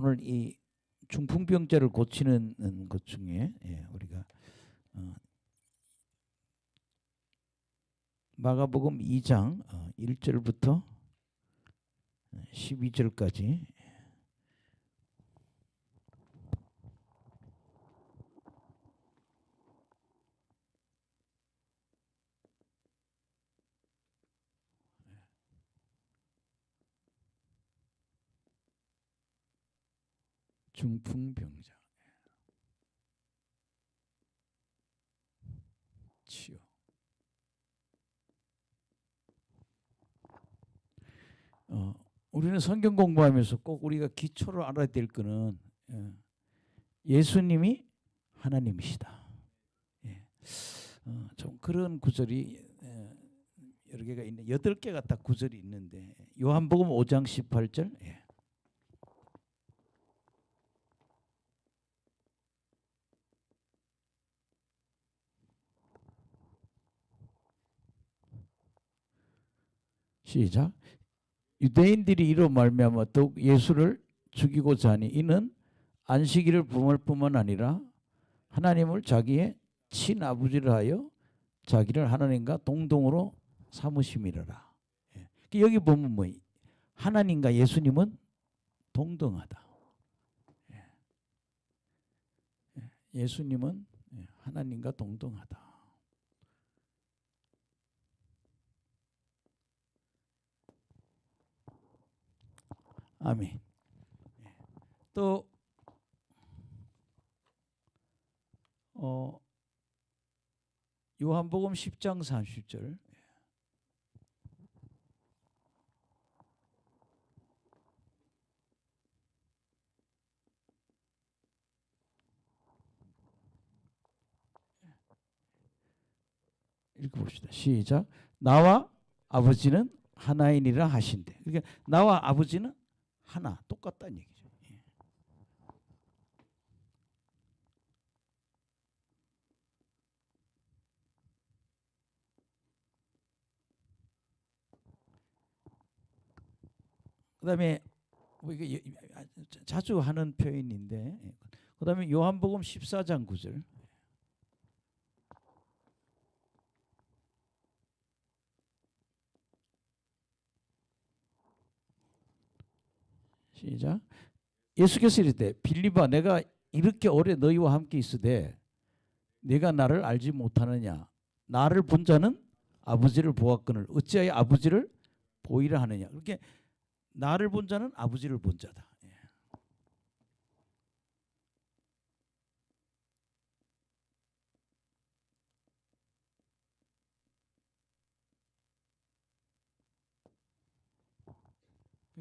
오늘 이 중풍병자를 고치는 것 중에 우리가 마가복음 2장 1절부터 12절까지 중풍병자 치유. 우리는 성경 공부하면서 꼭 우리가 기초로 알아야 될 거는 예수님이 하나님이시다. 좀 그런 구절이 여러 개가 있는 8개가 딱 구절이 있는데 요한복음 5장 18절. 시작. 유대인들이 이로 말미암아 더욱 예수를 죽이고자 하니 이는 안식일을 범할 뿐만 아니라 하나님을 자기의 친아버지를 하여 자기를 하나님과 동등으로 삼으심이라라. 여기 보면 뭐 하나님과 예수님은 동등하다. 예수님은 하나님과 동등하다. 아멘. 또 요한복음 10장 30절. 읽어봅시다. 시작. 나와 아버지는 하나이니라 하신대. 그러니까 나와 아버지는 하나, 똑같다는 얘기죠. 그 다음에 자주 하는 표현인데 그 다음에 요한복음 14장 9절. 시작. 예수께서 이르되 빌립아 내가 이렇게 오래 너희와 함께 있으되 네가 나를 알지 못하느냐. 나를 본 자는 아버지를 보았거늘 어찌하여 아버지를 보이라 하느냐. 그렇게 나를 본 자는 아버지를 본 자다.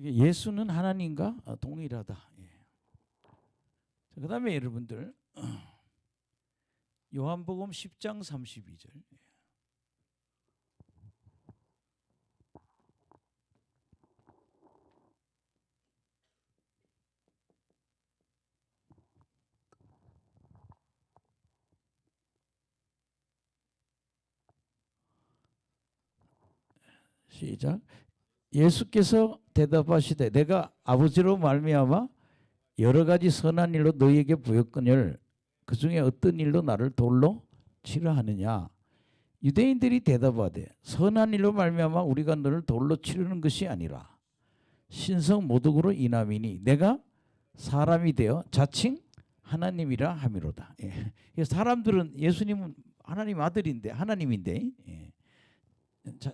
예수는 하나님과 동일하다. 그 다음에 여러분들 요한복음 10장 32절. 시작. 예수께서 대답하시되 내가 아버지로 말미암아 여러 가지 선한 일로 너희에게 부였거늘 그 중에 어떤 일로 나를 돌로 치려 하느냐. 유대인들이 대답하되 선한 일로 말미암아 우리가 너를 돌로 치르는 것이 아니라 신성 모독으로 인함이니 내가 사람이 되어 자칭 하나님이라 함이로다. 사람들은 예수님은 하나님 아들인데 하나님인데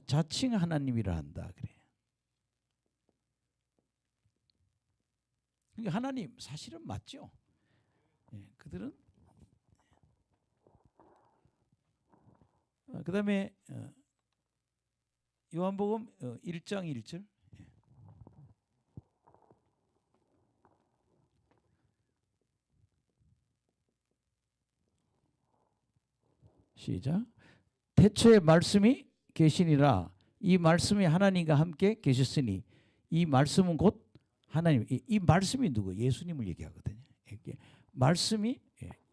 자칭 하나님이라 한다 그래. 그러니까 하나님 사실은 맞죠. 그들은 그 다음에 요한복음 1장 1절. 시작. 태초에 말씀이 계시니라. 이 말씀이 하나님과 함께 계셨으니 이 말씀은 곧 하나님. 이 말씀이 누구? 예수님을 얘기하거든요. 말씀이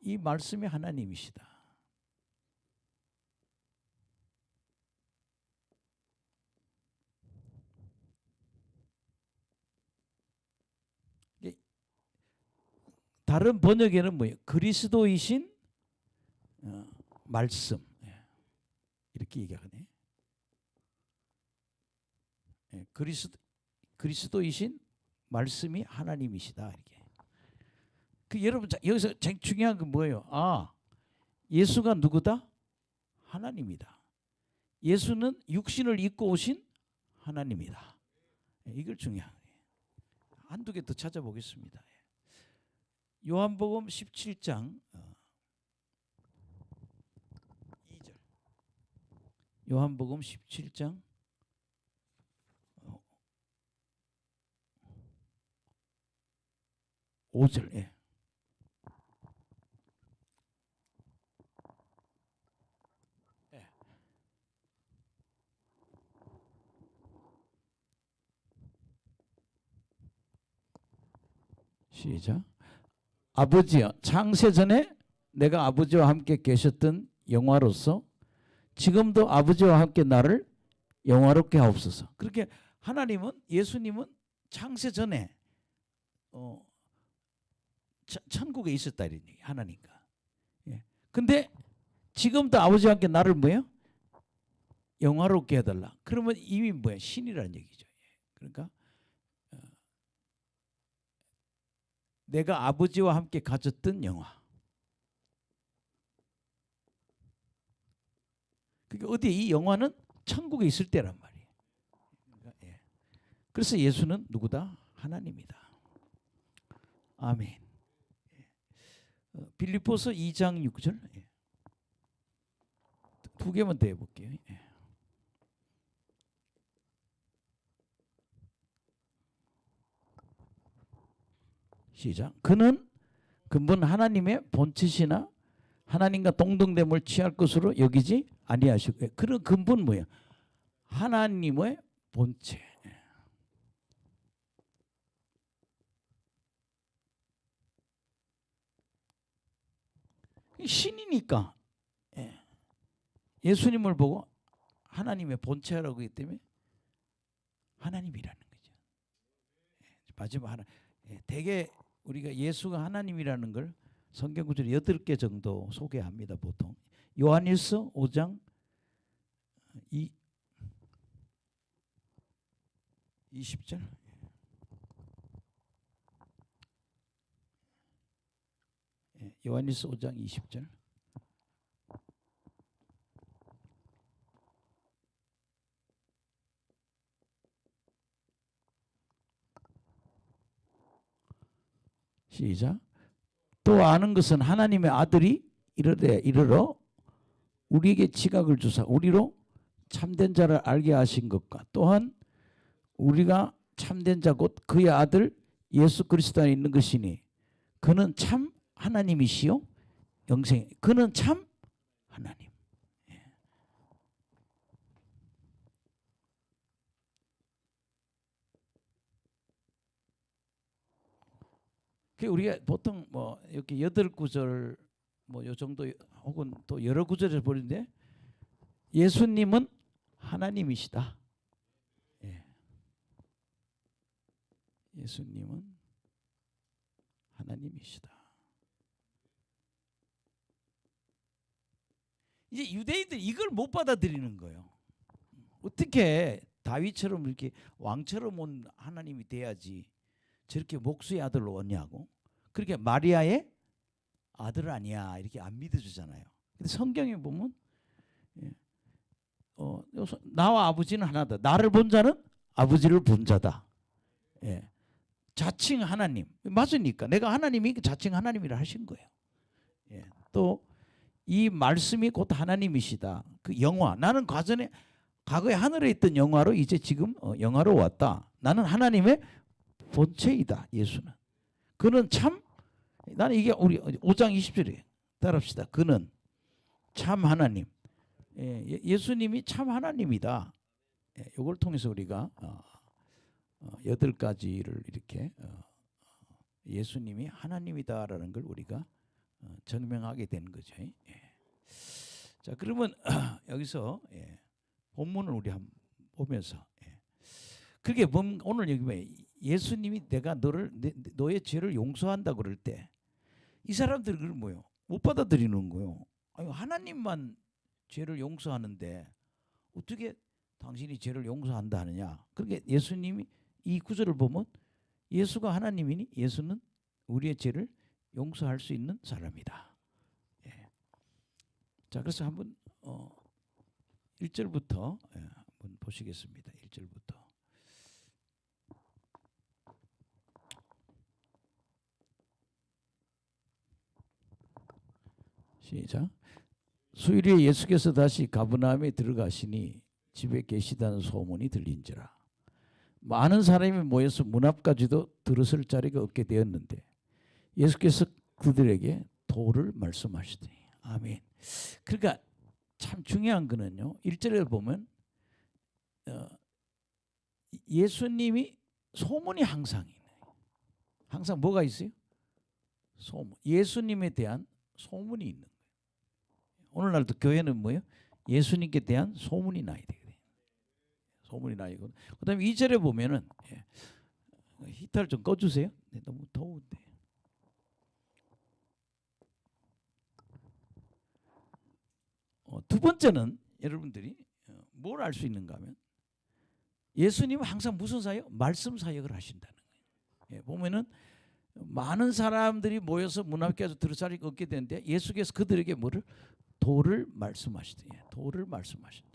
이 말씀이 하나님이시다. 다른 번역에는 뭐예요? 그리스도이신 말씀. 이렇게 얘기하네. 그리스도이신 말씀이 하나님이시다. 이렇게. 여러분 여기서 제일 중요한 건 뭐예요? 예수가 누구다? 하나님이다. 예수는 육신을 입고 오신 하나님이다. 이걸 중요한 거예요. 한두 개 더 찾아보겠습니다. 요한복음 17장 2절. 요한복음 17장 5절. 예. 시작. 아버지여, 창세 전에 내가 아버지와 함께 계셨던 영화로서 지금도 아버지와 함께 나를 영화롭게 하옵소서. 그렇게 하나님은, 예수님은 창세 전에 천국에 있었다 이런 얘기. 하나님과. 근데 지금도 아버지와 함께 나를 뭐예요? 영화롭게 해달라. 그러면 이미 뭐야? 신이라는 얘기죠. 그러니까 내가 아버지와 함께 가졌던 영화. 그러니까 어디에 이 영화는 천국에 있을 때란 말이에요. 그래서 예수는 누구다? 하나님이다. 아멘. 빌립보서 2장 6절. 두 개만 더 해볼게요. 시작. 그는 근본 하나님의 본체시나 하나님과 동등됨을 취할 것으로 여기지 아니하시고. 그런 근본 뭐예요? 하나님의 본체. 신이니까 예수님을 보고 하나님의 본체라고 하기 때문에 하나님이라는 거죠. 마지막 하나. 대개 우리가 예수가 하나님이라는 걸 성경 구절 8개 정도 소개합니다. 보통 요한일서 5장 20절. 요한일서 5장 20절. 시작. 또 아는 것은 하나님의 아들이 이르러 우리에게 지각을 주사 우리로 참된 자를 알게 하신 것과 또한 우리가 참된 자 곧 그의 아들 예수 그리스도 안에 있는 것이니 그는 참 하나님이시요 영생. 그는 참 하나님. 우리가 보통 뭐 이렇게 8구절 뭐 요 정도 혹은 또 여러 구절을 보는데 예수님은 하나님이시다. 예수님은 하나님이시다. 이제 유대인들이 이걸 못 받아들이는 거예요. 어떻게 다윗처럼 이렇게 왕처럼 온 하나님이 돼야지 저렇게 목수의 아들로 오냐고. 그렇게 마리아의 아들 아니야 이렇게 안 믿어주잖아요. 근데 성경에 보면 나와 아버지는 하나다. 나를 본 자는 아버지를 본 자다. 자칭 하나님 맞으니까 내가 하나님이니까 자칭 하나님이라 하신 거예요. 또 이 말씀이 곧 하나님이시다. 그 영화 나는 과거에 하늘에 있던 영화로 이제 지금 영화로 왔다. 나는 하나님의 본체이다. 예수는. 그는 참 나는 이게 우리 5장 20절에 따라합시다. 그는 참 하나님. 예수님이 참 하나님이다. 이걸 통해서 우리가 8가지를 이렇게 예수님이 하나님이다라는 걸 우리가 증명하게 되는 거죠. 자, 그러면 여기서 본문을 우리 한번 보면서 그게 오늘 여기 예수님이 내가 너의 죄를 용서한다 그럴 때 이 사람들이 그걸 뭐요? 못 받아들이는 거요. 아니, 하나님만 죄를 용서하는데 어떻게 당신이 죄를 용서한다 하느냐? 그렇게 예수님이 이 구절을 보면 예수가 하나님이니 예수는 우리의 죄를 용서할 수 있는 사람이다. 예. 자, 그래서 한번 1절부터 한번 보시겠습니다. 1절부터. 시작. 수요일에 예수께서 다시 가버나움에 들어가시니 집에 계시다는 소문이 들린지라. 많은 사람이 모여서 문 앞까지도 들어설 자리가 없게 되었는데 예수께서 그들에게 도를 말씀하시더니. 아멘. 그러니까 참 중요한 거는요. 1절에 보면 예수님이 소문이 항상 있네요. 항상 뭐가 있어요? 소문. 예수님에 대한 소문이 있는 거예요. 오늘날도 교회는 뭐예요? 예수님께 대한 소문이 나야 되거든요. 소문이 나야 되고. 그다음에 2절에 보면은 히터를 좀 꺼주세요. 네, 너무 더운데. 두 번째는 여러분들이 뭘 알 수 있는가 하면 예수님은 항상 무슨 사역? 말씀 사역을 하신다는 거예요. 보면은 많은 사람들이 모여서 문 앞에서 들어서리 얻게 되는데 예수께서 그들에게 뭐를? 도를 말씀하시더니. 도를 말씀하신다.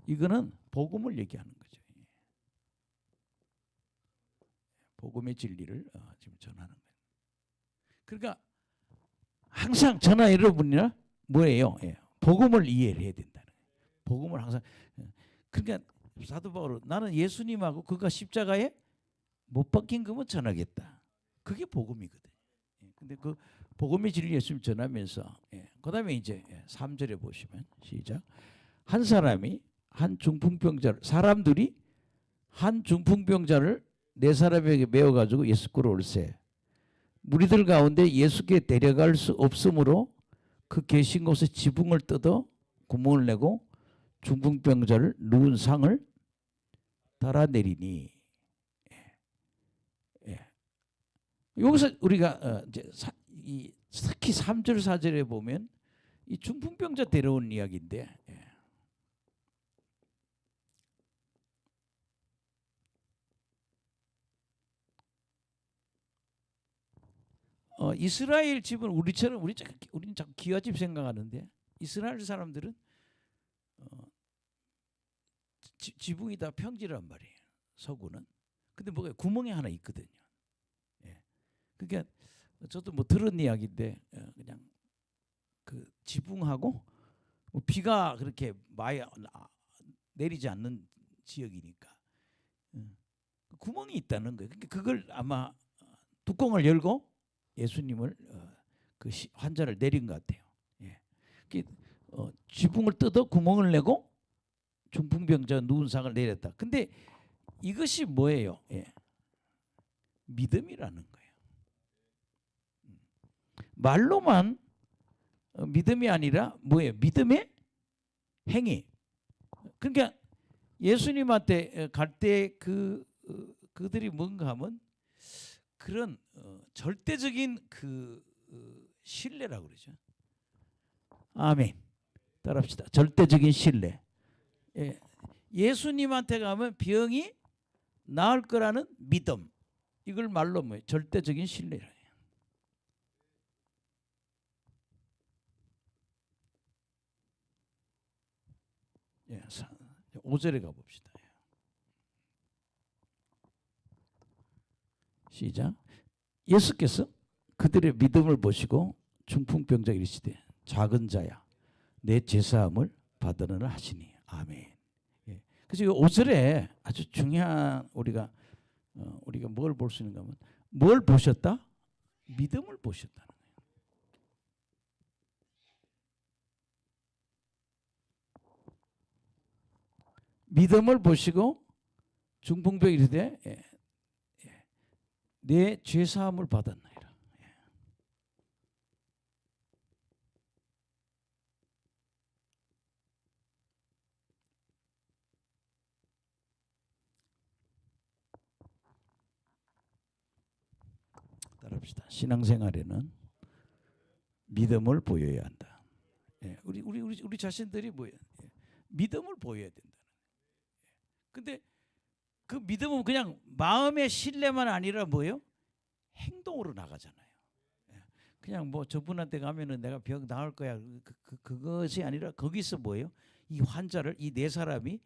이거는 복음을 얘기하는 거죠. 복음의 진리를 지금 전하는 거예요. 그러니까 항상 저나 여러분이나 뭐예요? 복음을 이해를 해야 된다는 거예요. 복음을 항상. 그러니까 사도 바울은 나는 예수님하고 그가 십자가에 못 박힌 것만 전하겠다. 그게 복음이거든. 근데 그 복음의 진리 예수님 전하면서 그다음에 이제 3절에 보시면 시작. 한 사람이 한 중풍병자를 사람들이 한 중풍병자를 네 사람에게 메어 가지고 예수께로 올세. 무리들 가운데 예수께 데려갈 수 없으므로 그 계신 곳에 지붕을 뜯어 구멍을 내고 중풍병자를 누운 상을 달아내리니. 여기서 우리가 이제 특히 3절 4절에 보면 이 중풍병자 데려온 이야기인데 이스라엘 집은 우리처럼 우리는 자꾸 기와집 생각하는데 이스라엘 사람들은 지붕이 다 평지란 말이에요. 서구는. 근데 뭐가 구멍이 하나 있거든요. 그러니까 저도 뭐 들은 이야기인데 그냥 그 지붕하고 뭐 비가 그렇게 많이 내리지 않는 지역이니까 구멍이 있다는 거예요. 그러니까 그걸 아마 뚜껑을 열고 예수님을 그 환자를 내린 것 같아요. 지붕을 뜯어 구멍을 내고 중풍병자 누운 상을 내렸다. 근데 이것이 뭐예요? 믿음이라는 거예요. 말로만 믿음이 아니라 뭐예요? 믿음의 행위. 그러니까 예수님한테 갈 때 그들이 뭔가 하면 그런 절대적인 그 신뢰라고 그러죠. 아멘. 따라합시다. 절대적인 신뢰. 예수님한테 가면 병이 나을 거라는 믿음. 이걸 말로 뭐예요? 절대적인 신뢰라. 5절에 가봅시다. 시작. 예수께서 그들의 믿음을 보시고 중풍병자에게 이르시되 작은 자야 내 죄사함을 받으느라 하시니. 아멘. 그래서 이 5절에 아주 중요한 우리가 뭘 볼 수 있는가 하면 뭘 보셨다? 믿음을 보셨다는 거예요. 믿음을 보시고 중풍병이 이르되 내 죄사함을 받았나이다. 따라합시다. 신앙생활에는 믿음을 보여야 한다. 예, 우리 자신들이 뭐예요? 예, 믿음을 보여야 된다. 근데 그 믿음은 그냥 마음의 신뢰만 아니라 뭐예요? 행동으로 나가잖아요. 예, 그냥 뭐 저분한테 가면은 내가 병 나을 거야. 그것이 아니라 거기서 뭐예요? 이 환자를 이 네 사람이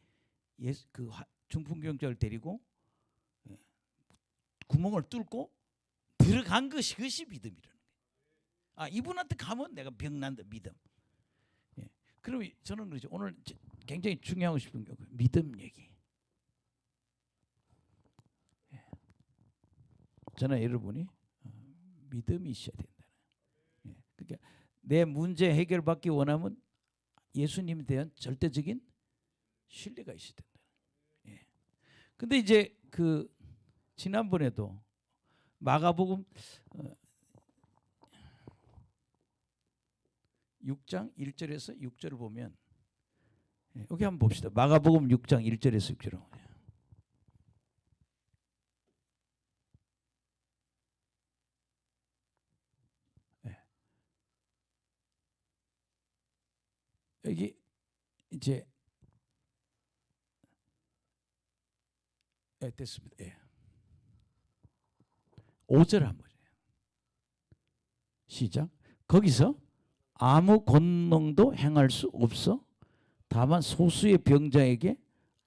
그 중풍병자를 데리고 구멍을 뚫고 들어간 그것이 믿음이라는 거예요. 아, 이분한테 가면 내가 병 난다 믿음. 예. 그럼 저는 그러죠. 오늘 굉장히 중요하고 싶은 게 믿음 얘기. 예. 저는 여러분이 믿음이 있어야 된다. 예. 그러니까 내 문제 해결받기 원하면 예수님에 대한 절대적인 신뢰가 있어야 된다. 예. 근데 이제 그 지난번에도 마가복음 6장 1절에서 6절을 보면 여기 한번 봅시다. 마가복음 6장 1절에서 6절. 여기 이제 됐습니다. 예. 5절 한번 시작. 거기서 아무 권능도 행할 수 없어 다만 소수의 병자에게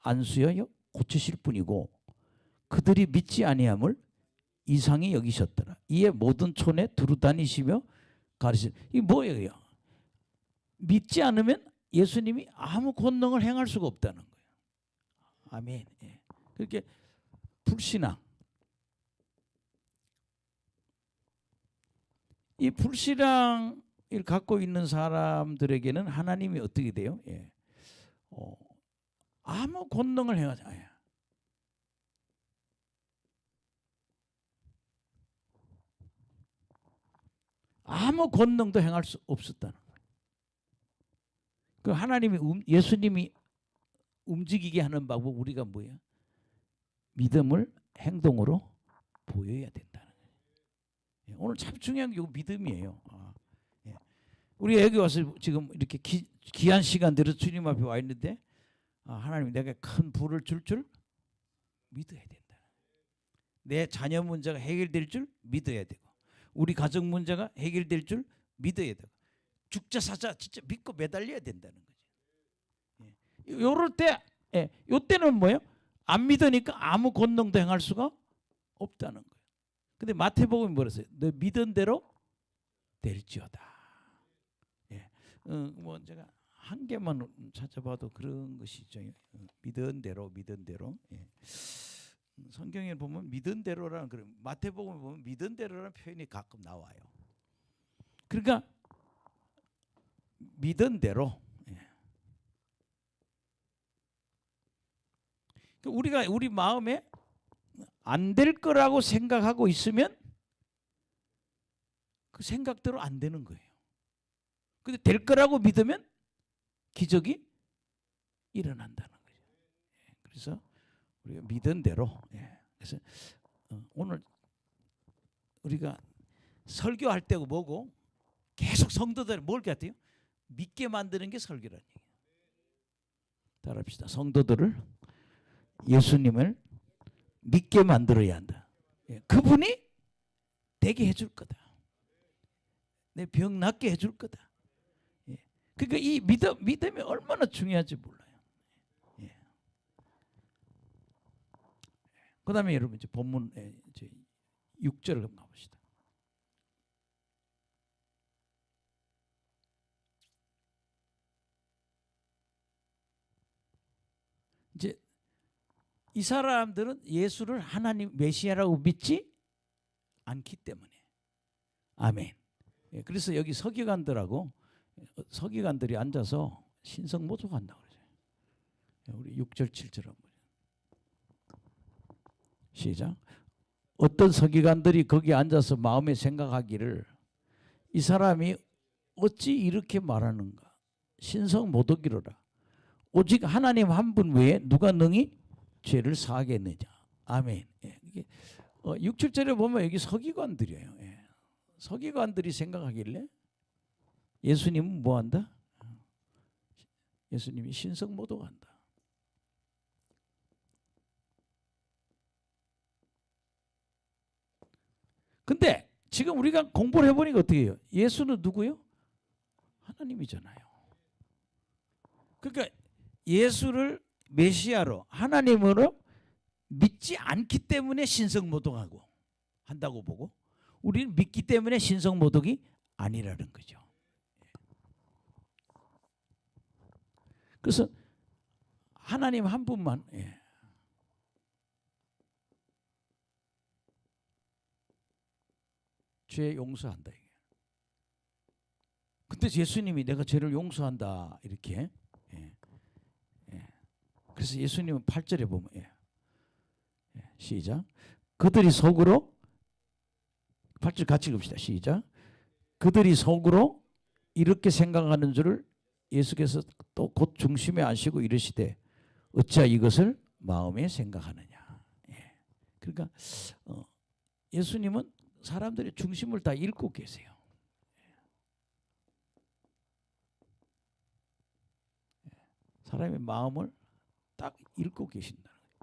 안수하여 고치실 뿐이고 그들이 믿지 아니함을 이상히 여기셨더라. 이에 모든 촌에 두루 다니시며 가르치시. 이게 뭐예요? 믿지 않으면 예수님이 아무 권능을 행할 수가 없다는 거예요. 아멘. 예. 그렇게 불신앙. 이 불신앙을 갖고 있는 사람들에게는 하나님이 어떻게 돼요? 예. 아무 권능을 행하지 않아요. 아무 권능도 행할 수 없었다는 거예요. 그 하나님이 예수님이 움직이게 하는 방법 우리가 뭐예요? 믿음을 행동으로 보여야 된다는 거예요. 오늘 참 중요한 게 믿음이에요. 예. 우리 여기 와서 지금 이렇게 귀한 시간 들여 주님 앞에 와 있는데 하나님이 내가 큰 부를 줄 믿어야 된다. 내 자녀 문제가 해결될 줄 믿어야 되고 우리 가정 문제가 해결될 줄 믿어야 되고 죽자 사자 진짜 믿고 매달려야 된다는 거죠. 예. 요럴 때, 요때는 뭐예요? 안 믿으니까 아무 권능도 행할 수가 없다는 거예요. 근데 마태복음이 뭐랬어요? 너 믿은 대로 될지어다. 예. 뭐 제가 한 개만 찾아봐도 그런 것이죠. 믿은 대로. 예. 성경에 보면 믿은 대로라는 그런 마태복음에 보면 믿은 대로라는 표현이 가끔 나와요. 그러니까 믿은 대로. 예. 우리가 우리 마음에 안 될 거라고 생각하고 있으면 그 생각대로 안 되는 거예요. 근데 될 거라고 믿으면 기적이 일어난다는 거죠. 예. 그래서 우리가 믿은 대로. 예. 그래서 오늘 우리가 설교할 때고 뭐고 계속 성도들 뭘 같아요? 믿게 만드는 게 설교라는 얘기예요. 따라합시다. 성도들을 예수님을 믿게 만들어야 한다. 예. 그분이 되게 해줄 거다. 내 병 낫게 해줄 거다. 예. 그러니까 이 믿음이 얼마나 중요한지 몰라요. 예. 그 다음에 여러분 이제 본문 6절을 한번 가봅시다. 이제 이 사람들은 예수를 하나님 메시아라고 믿지 않기 때문에. 아멘. 예, 그래서 여기 서기관들이 앉아서 신성모독한다고 그러죠. 우리 6절 7절 한번 시작. 어떤 서기관들이 거기 앉아서 마음에 생각하기를 이 사람이 어찌 이렇게 말하는가. 신성모독이로라. 오직 하나님 한 분 외에 누가 능히 죄를 사하겠느냐. 아멘. 예, 이게 6, 7절에 보면 여기 서기관들이에요. 예. 서기관들이 생각하길래 예수님은 뭐한다? 예수님이 신성모독한다. 근데 지금 우리가 공부를 해보니까 어떻게 해요? 예수는 누구요? 하나님이잖아요. 그러니까 예수를 메시아로 하나님으로 믿지 않기 때문에 신성모독하고 한다고 보고, 우리는 믿기 때문에 신성모독이 아니라는 거죠. 그래서 하나님 한 분만 죄 용서한다. 근데 예수님이 내가 죄를 용서한다 이렇게. 그래서 예수님은 8절에 보면 시작. 그들이 속으로 8절 같이 읽읍시다. 시작. 그들이 속으로 이렇게 생각하는 줄을 예수께서 또 곧 중심에 아시고 이르시되 어찌하여 이것을 마음에 생각하느냐. 그러니까 예수님은 사람들의 중심을 다 읽고 계세요. 사람의 마음을 딱 읽고 계신다는 거예요.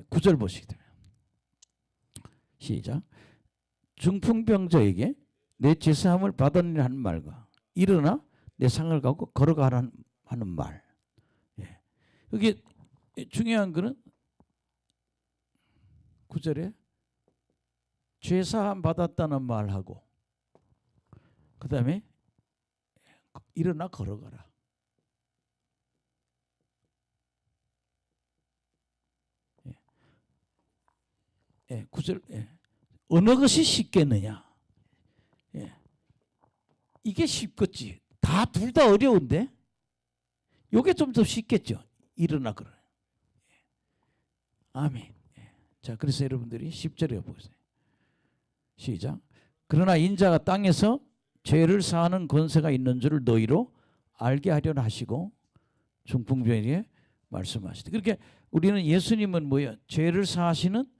9절 보시게 되면 시작. 중풍병자에게 내 죄사함을 받으니 하는 말과 일어나 내 상을 갖고 걸어가라 하는 말. 여기 중요한 거는 9절에 죄사함 받았다는 말하고 그 다음에 일어나 걸어가라. 9절 어느 것이 쉽겠느냐. 이게 쉽겠지. 둘 다 어려운데 이게 좀 더 쉽겠죠. 일어나 걸어라. 아멘. 자, 그래서 여러분들이 10절에 보세요. 시작. 그러나 인자가 땅에서 죄를 사하는 권세가 있는 줄을 너희로 알게 하려나 하시고 중풍병에게 말씀하시되. 그렇게 우리는 예수님은 뭐예요? 죄를 사하시는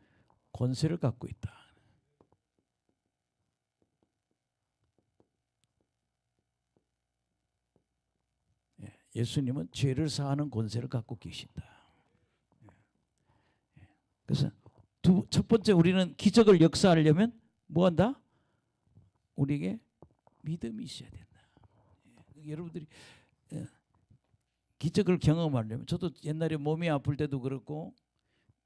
권세를 갖고 있다. 예수님은 죄를 사하는 권세를 갖고 계신다. 그래서 첫 번째 우리는 기적을 역사하려면 뭐한다? 우리에게 믿음이 있어야 된다. 여러분들이 기적을 경험하려면, 저도 옛날에 몸이 아플 때도 그렇고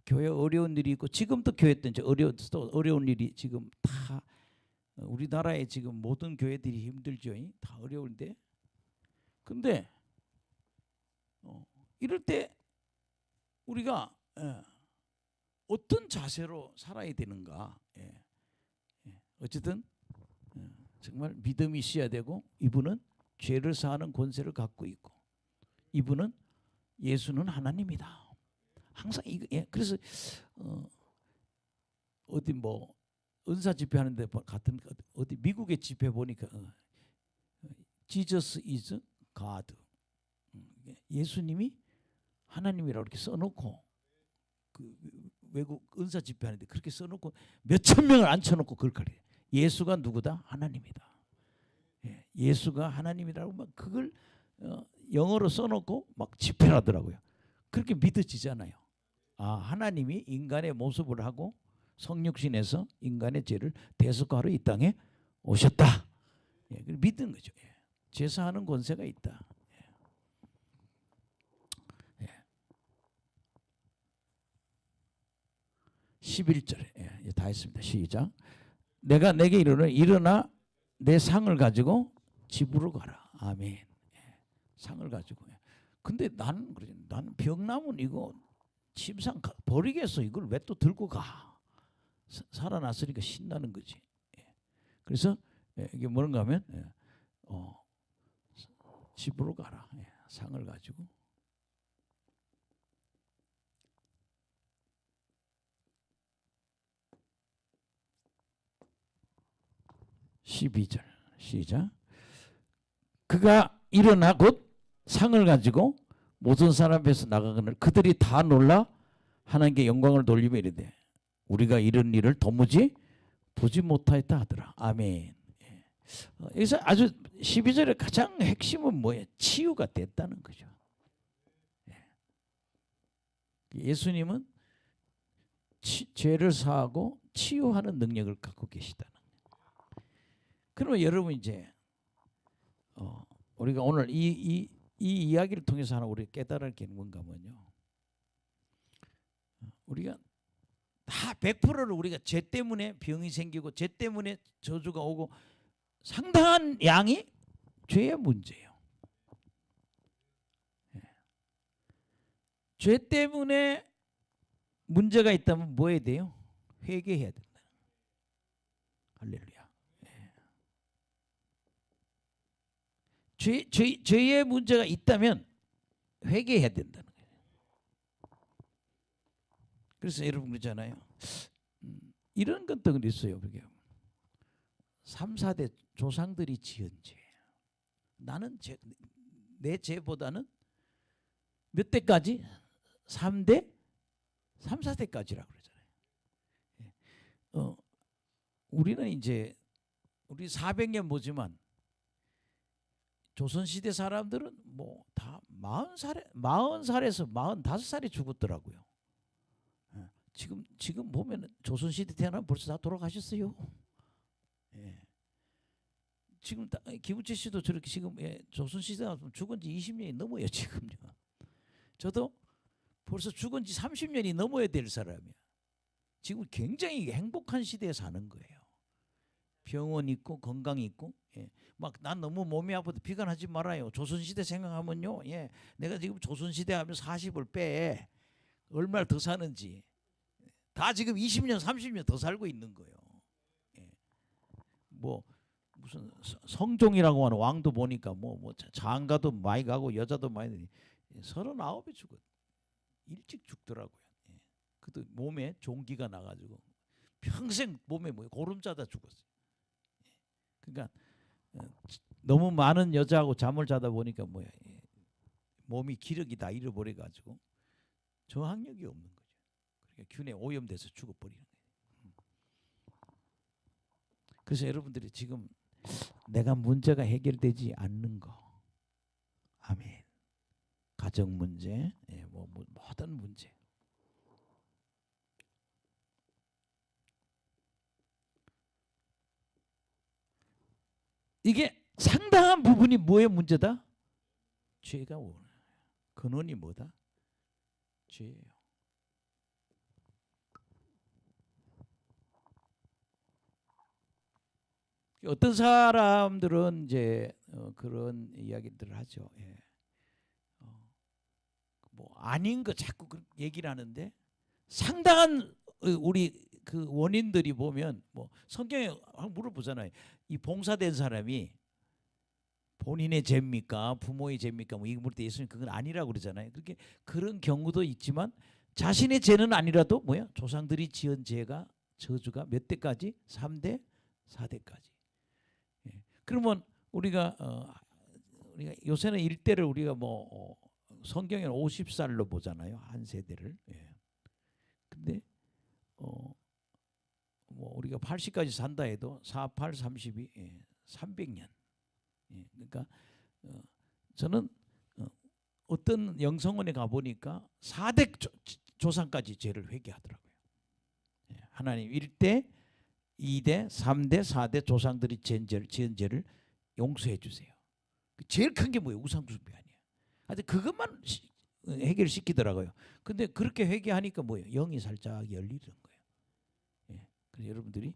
교회 어려운 일이 있고 지금도 교회 때 어려운 일이 지금 다 우리나라에 지금 모든 교회들이 힘들죠. 다 어려운데, 근데 이럴 때 우리가 어떤 자세로 살아야 되는가. 어쨌든 정말 믿음이 있어야 되고, 이분은 죄를 사하는 권세를 갖고 있고, 이분은 예수는 하나님이다. 항상 이거. 그래서 어디 뭐 은사 집회하는데 같은 어디 미국의 집회 보니까 Jesus is God. 예수님이 하나님이라고 이렇게 써놓고, 그 외국 은사 집회하는데 그렇게 써놓고 몇천 명을 앉혀놓고 그걸 가르쳐요. 예수가 누구다? 하나님이다. 예수가 하나님이라고 막 그걸 영어로 써놓고 막 집회를 하더라고요. 그렇게 믿어지잖아요. 아, 하나님이 인간의 모습을 하고 성육신에서 인간의 죄를 대속하러 이 땅에 오셨다. 믿는 거죠. 제사하는 권세가 있다. 11절에 다 했습니다. 시작. 내가 내게 이르노니 일어나 내 상을 가지고 집으로 가라. 아멘. 상을 가지고. 근데 나는 병나면 이거 침상 버리겠어. 이걸 왜 또 들고 가? 살아났으니까 신나는 거지. 그래서 이게 뭔가 하면 집으로 가라. 상을 가지고. 12절 시작. 그가 일어나 곧 상을 가지고 모든 사람 앞에서 나가거늘 그들이 다 놀라 하나님께 영광을 돌리며 이르되 우리가 이런 일을 도무지 보지 못하였다 하더라. 아멘. 여기서 아주 12절의 가장 핵심은 뭐예요? 치유가 됐다는 거죠. 예수님은 죄를 사하고 치유하는 능력을 갖고 계시다는 거예요. 그러면 여러분 이제 우리가 오늘 이 이야기를 통해서 하나 우리 깨달을 게 뭔가 하면요. 우리가 다 100%를 우리가 죄 때문에 병이 생기고 죄 때문에 저주가 오고 상당한 양이 죄의 문제예요. 죄 때문에 문제가 있다면 뭐 해야 돼요? 회개해야 된다. 할렐루야. 죄의 문제가 있다면 회개해야 된다는 거예요. 그래서 여러분 그러잖아요. 이런 것도 있어요. 그게 3, 4대 조상들이 지은 죄. 나는 내 죄보다는 몇 대까지? 3대? 3, 4대까지라고 그러잖아요. 우리는 이제 우리 400년 보지만 조선시대 사람들은 뭐 다 40살에서 45살에 죽었더라고요. 지금 보면 조선시대 태어나면 벌써 다 돌아가셨어요. 지금 김우채 씨도 저렇게 지금 조선시대 죽은 지 20년이 넘어요 지금요. 저도 벌써 죽은 지 30년이 넘어야 될 사람이야. 지금 굉장히 행복한 시대에 사는 거예요. 병원 있고 건강 있고 막 난 너무 몸이 아파도 비관하지 말아요. 조선시대 생각하면요. 내가 지금 조선시대 하면 40을 빼. 얼마나 더 사는지. 다 지금 20년 30년 더 살고 있는 거예요. 뭐 무슨 성종이라고 하는 왕도 보니까 뭐 장가도 많이 가고 여자도 많이 39에 죽었. 일찍 죽더라고요. 그도 몸에 종기가 나가지고 평생 몸에 고름 짜다 죽었어요. 그러니까 너무 많은 여자하고 잠을 자다 보니까 몸이 기력이 다 잃어버려 가지고 저항력이 없는 거죠. 그러니까 균에 오염돼서 죽어버리는 거예요. 그래서 여러분들이 지금 내가 문제가 해결되지 않는 거, 아멘. 가정 문제, 모든 문제. 이게 상당한 부분이 뭐의 문제다? 죄가 오는 근원이 뭐다? 죄예요. 어떤 사람들은 이제 그런 이야기들을 하죠. 뭐 아닌 거 자꾸 얘기를 하는데 상당한 우리 그 원인들이 보면 뭐 성경에 물어보잖아요. 이 봉사된 사람이 본인의 죄입니까? 부모의 죄입니까? 뭐 이거 물을 때 예수님 그건 아니라고 그러잖아요. 그렇게 그런 경우도 있지만 자신의 죄는 아니라도 조상들이 지은 죄가 저주가 몇 대까지? 3대, 4대까지. 그러면 우리가 요새는 일대를 우리가 성경에는 50살로 보잖아요. 한 세대를. 근데 우리가 80까지 산다 해도 4, 8, 32, 300년. 그러니까 저는 어떤 영성원에 가보니까 4대 조상까지 죄를 회개하더라고요. 하나님 1대, 2대, 3대, 4대 조상들이 지은 죄를 용서해 주세요. 제일 큰 게 뭐예요? 우상숭배 아니에요. 하여튼 그것만 해결시키더라고요. 근데 그렇게 회개하니까 영이 살짝 열리는 거예요. 그래서 여러분들이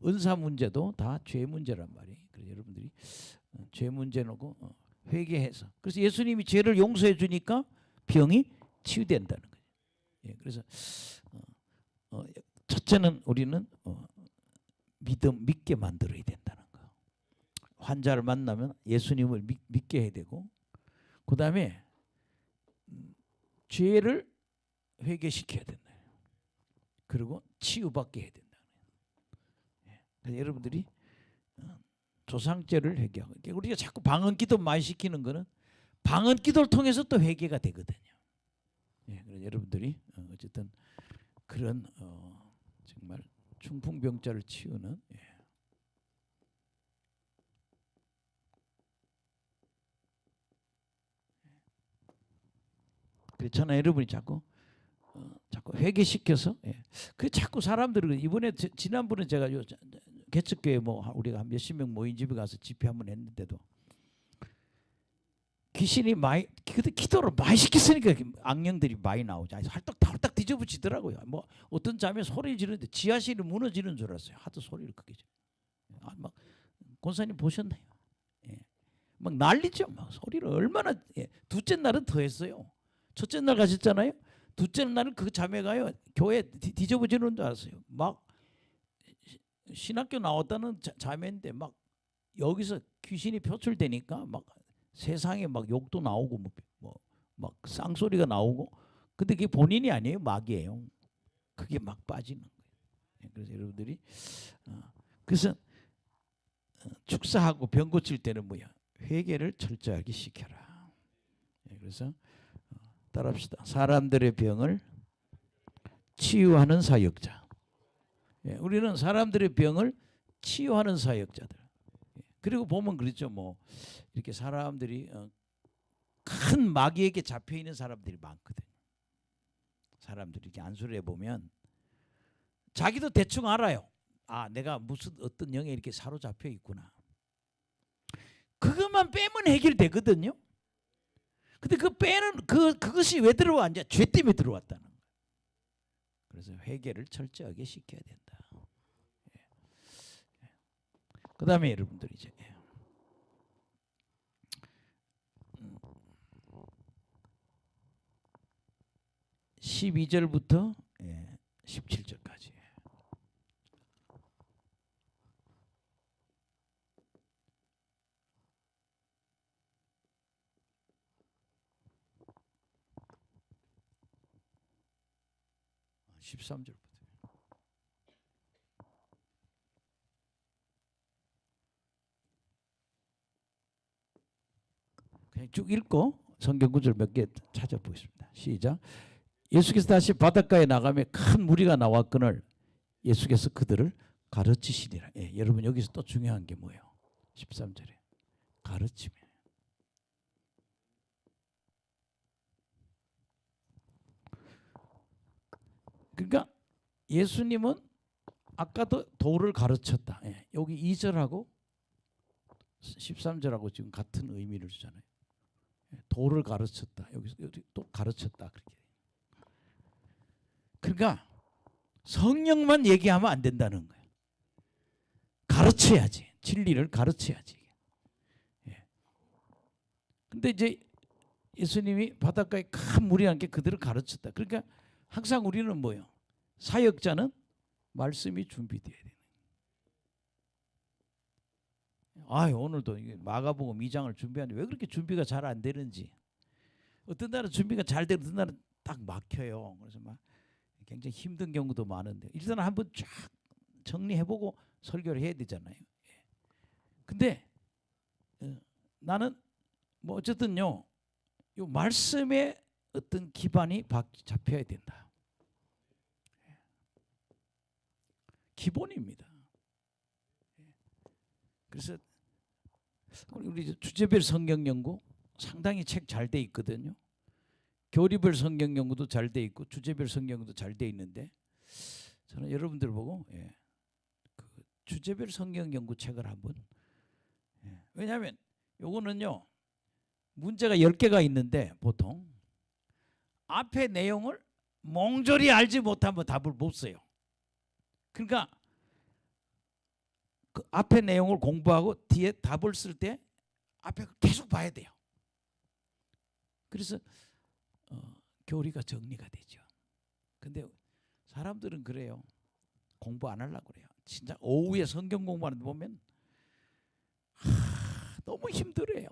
은사 문제도 다 죄 문제란 말이에요. 그래서 여러분들이 죄 문제 놓고 회개해서 그래서 예수님이 죄를 용서해 주니까 병이 치유된다는 거예요. 그래서 첫째는 우리는 믿게 만들어야 된다는 거. 환자를 만나면 예수님을 믿게 해야 되고 그 다음에 죄를 회개시켜야 된다. 그리고 치유받게 해야 된다. 그래서 여러분들이 조상죄를 회개하고 우리가 자꾸 방언기도 많이 시키는 거는 방언 기도를 통해서 또 회개가 되거든요. 예, 그래서 여러분들이 어쨌든 그런 정말 중풍병자를 치유는 그렇잖아요. 여러분이 자꾸 회개시켜서 그 자꾸 사람들은 이번에 지난번에 제가 개척교회 뭐 우리가 한 몇십 명 모인 집에 가서 집회 한번 했는데도 귀신이 많이 기도를 많이 시켰으니까 악령들이 많이 나오죠. 활딱 뒤집어지더라고요. 뭐 어떤 자매 소리 지르는데 지하실이 무너지는 줄 알았어요. 하도 소리를 크게 지. 막 권사님 보셨나요? 예. 막 난리죠. 막 소리를 얼마나 둘째 날은 더 했어요. 첫째 날 가셨잖아요. 둘째 날은 그 자매가요 교회 뒤집어지는 줄 알았어요. 막 신학교 나왔다는 자매인데 막 여기서 귀신이 표출되니까 막 세상에 막 욕도 나오고 막 쌍소리가 나오고 근데 그게 본인이 아니에요. 마귀예요. 그게 막 빠지는 거예요. 그래서 여러분들이 그래서 축사하고 병 고칠 때는 뭐야? 회개를 철저하게 시켜라. 그래서 따라합시다. 사람들의 병을 치유하는 사역자. 우리는 사람들의 병을 치유하는 사역자들. 그리고 보면 그렇죠. 뭐 이렇게 사람들이 큰 마귀에게 잡혀 있는 사람들이 많거든요. 사람들이 이렇게 안수를 해보면 자기도 대충 알아요. 아, 내가 무슨 어떤 영에 이렇게 사로잡혀 있구나. 그것만 빼면 해결되거든요. 근데 그 빼는 그것이 왜 들어왔냐? 죄 때문에 들어왔다는 거예요. 그래서 회개를 철저하게 시켜야 된다. 그다음에 여러분들 이제 12절부터 17절까지. 아, 13절부터. 그냥 쭉 읽고 성경 구절 몇 개 찾아보겠습니다. 시작. 예수께서 다시 바닷가에 나가며 큰 무리가 나왔거늘 예수께서 그들을 가르치시니라. 여러분 여기서 또 중요한 게 뭐예요? 13절에 가르치며. 그러니까 예수님은 아까도 도를 가르쳤다. 여기 2절하고 13절하고 지금 같은 의미를 주잖아요. 도를 가르쳤다. 여기 또 가르쳤다. 그렇게. 그러니까 성령만 얘기하면 안 된다는 거예요. 가르쳐야지. 진리를 가르쳐야지. 근데 이제 예수님이 바닷가에 큰 물이 함께 그들을 가르쳤다. 그러니까 항상 우리는 뭐예요? 사역자는 말씀이 준비돼야 되는. 오늘도 마가복음 2장을 준비하는데 왜 그렇게 준비가 잘 안 되는지. 어떤 날은 준비가 잘 되고 어떤 날은 딱 막혀요. 그래서 막 굉장히 힘든 경우도 많은데 일단 한번 쫙 정리해보고 설교를 해야 되잖아요. 근데 나는 뭐 어쨌든요, 요 말씀에 어떤 기반이 잡혀야 된다. 기본입니다. 그래서 우리 주제별 성경 연구 상당히 책 잘 돼 있거든요. 교리별 성경 연구도 잘 돼 있고 주제별 성경 연구도 잘 돼 있는데 저는 여러분들 보고 그 주제별 성경 연구 책을 한번 왜냐하면 요거는요 문제가 10개가 있는데 보통 앞에 내용을 몽졸이 알지 못하면 답을 못 써요. 그러니까 그 앞에 내용을 공부하고 뒤에 답을 쓸 때 앞에 계속 봐야 돼요. 그래서 교리가 정리가 되죠. 근데 사람들은 그래요. 공부 안 하려고 그래요. 진짜 오후에 성경 공부하는데 보면 너무 힘들어요.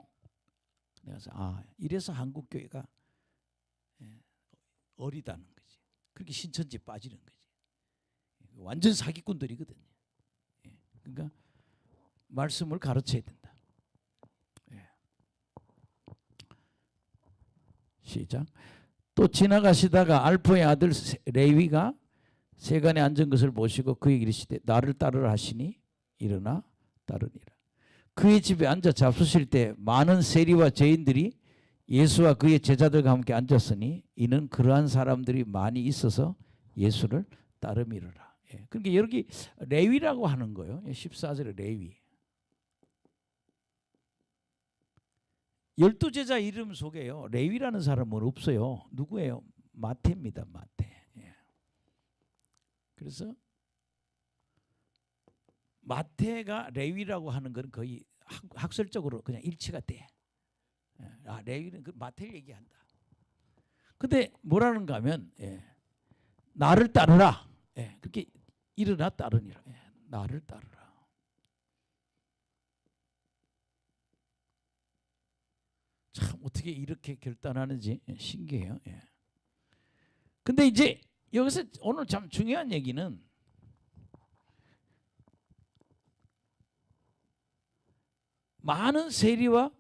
그래서 이래서 한국 교회가 어리다는 거지. 그렇게 신천지 빠지는 거지. 완전 사기꾼들이거든요. 그러니까 말씀을 가르쳐야 된다. 시작. 또 지나가시다가 알포의 아들 레위가 세간에 앉은 것을 보시고 그에게 이르시되 나를 따르라 하시니 일어나 따르니라. 그의 집에 앉아 잡수실 때 많은 세리와 죄인들이 예수와 그의 제자들과 함께 앉았으니 이는 그러한 사람들이 많이 있어서 예수를 따름이로라. 예. 그러니까 여기 레위라고 하는 거예요. 14절에 레위. 12제자 이름 속에요. 레위라는 사람은 없어요. 누구예요? 마태입니다. 마태. 예. 그래서 마태가 레위라고 하는 건 거의 학설적으로 그냥 일치가 돼. 아, 레위는 그 마태를 얘기한다. 근데 뭐라는가 하면 나를 따르라. 그렇게 일어나 따르니라. 나를 따르라. 참 어떻게 이렇게 결단하는지 신기해요. 근데 이제 여기서 오늘 참 중요한 얘기는 많은 세리와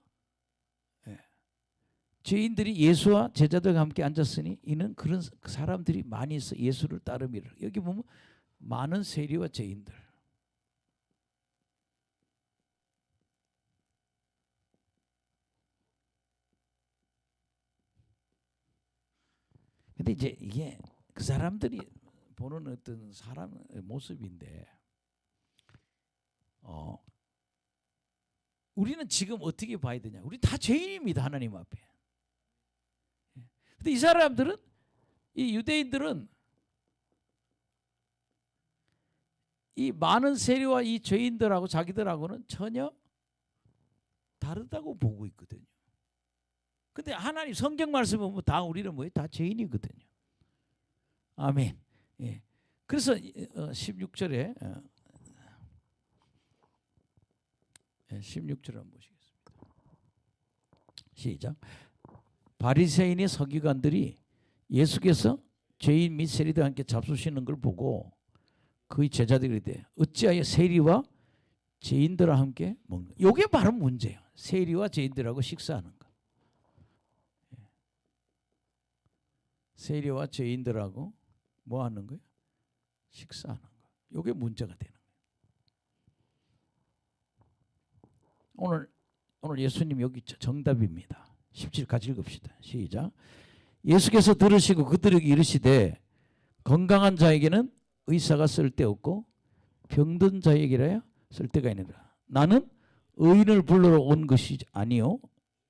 죄인들이 예수와 제자들과 함께 앉았으니 이는 그런 사람들이 많이 있어 예수를 따름이라. 여기 보면 많은 세리와 죄인들. 근데 이제 이게 그 사람들이 보는 어떤 사람의 모습인데 우리는 지금 어떻게 봐야 되냐? 우리 다 죄인입니다. 하나님 앞에. 근데 이 사람들은 이 유대인들은 이 많은 세리와 이 죄인들하고 자기들하고는 전혀 다르다고 보고 있거든요. 근데 하나님 성경 말씀 보면 다 우리는 뭐예요? 다 죄인이거든요. 아멘. 예. 그래서 16절에 16절 한번 보시겠습니다. 시작. 바리새인의 서기관들이 예수께서 죄인 및 세리들과 함께 잡수시는 걸 보고 그의 제자들이 이르되 어찌하여 세리와 죄인들과 함께 먹는? 이게 바로 문제예요. 세리와 죄인들하고 식사하는 거. 세리와 죄인들하고 뭐 하는 거예요? 식사하는 거. 이게 문제가 되는 거예요. 오늘 예수님 여기 정답입니다. 17 같이 읽읍시다. 시작. 예수께서 들으시고 그들에게 이르시되 건강한 자에게는 의사가 쓸데없고 병든 자에게라야 쓸데가 있느니라. 나는 의인을 부르러 온 것이 아니요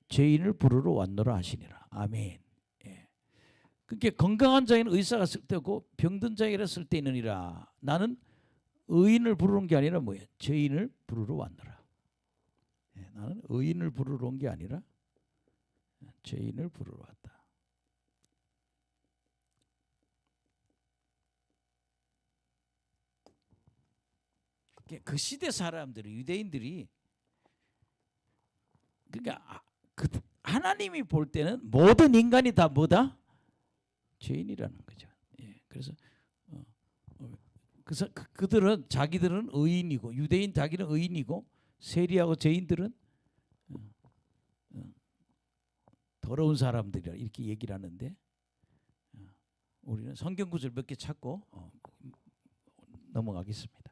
죄인을 부르러 왔노라 하시니라. 아멘. 그러니까 건강한 자에는 의사가 쓸데없고 병든 자에게라 쓸데있느니라. 나는 의인을 부르러 온 게 아니라 뭐야? 죄인을 부르러 왔노라. 나는 의인을 부르러 온 게 아니라 죄인을 부르러 왔다. 그 시대 사람들이 유대인들이 그러니까 하나님이 볼 때는 모든 인간이 다 뭐다? 죄인이라는 거죠. 그래서 그들은 자기들은 의인이고 유대인 자기는 의인이고 세리하고 죄인들은 더러운 사람들이라 이렇게 얘기를 하는데 우리는 성경 구절 몇 개 찾고 넘어가겠습니다.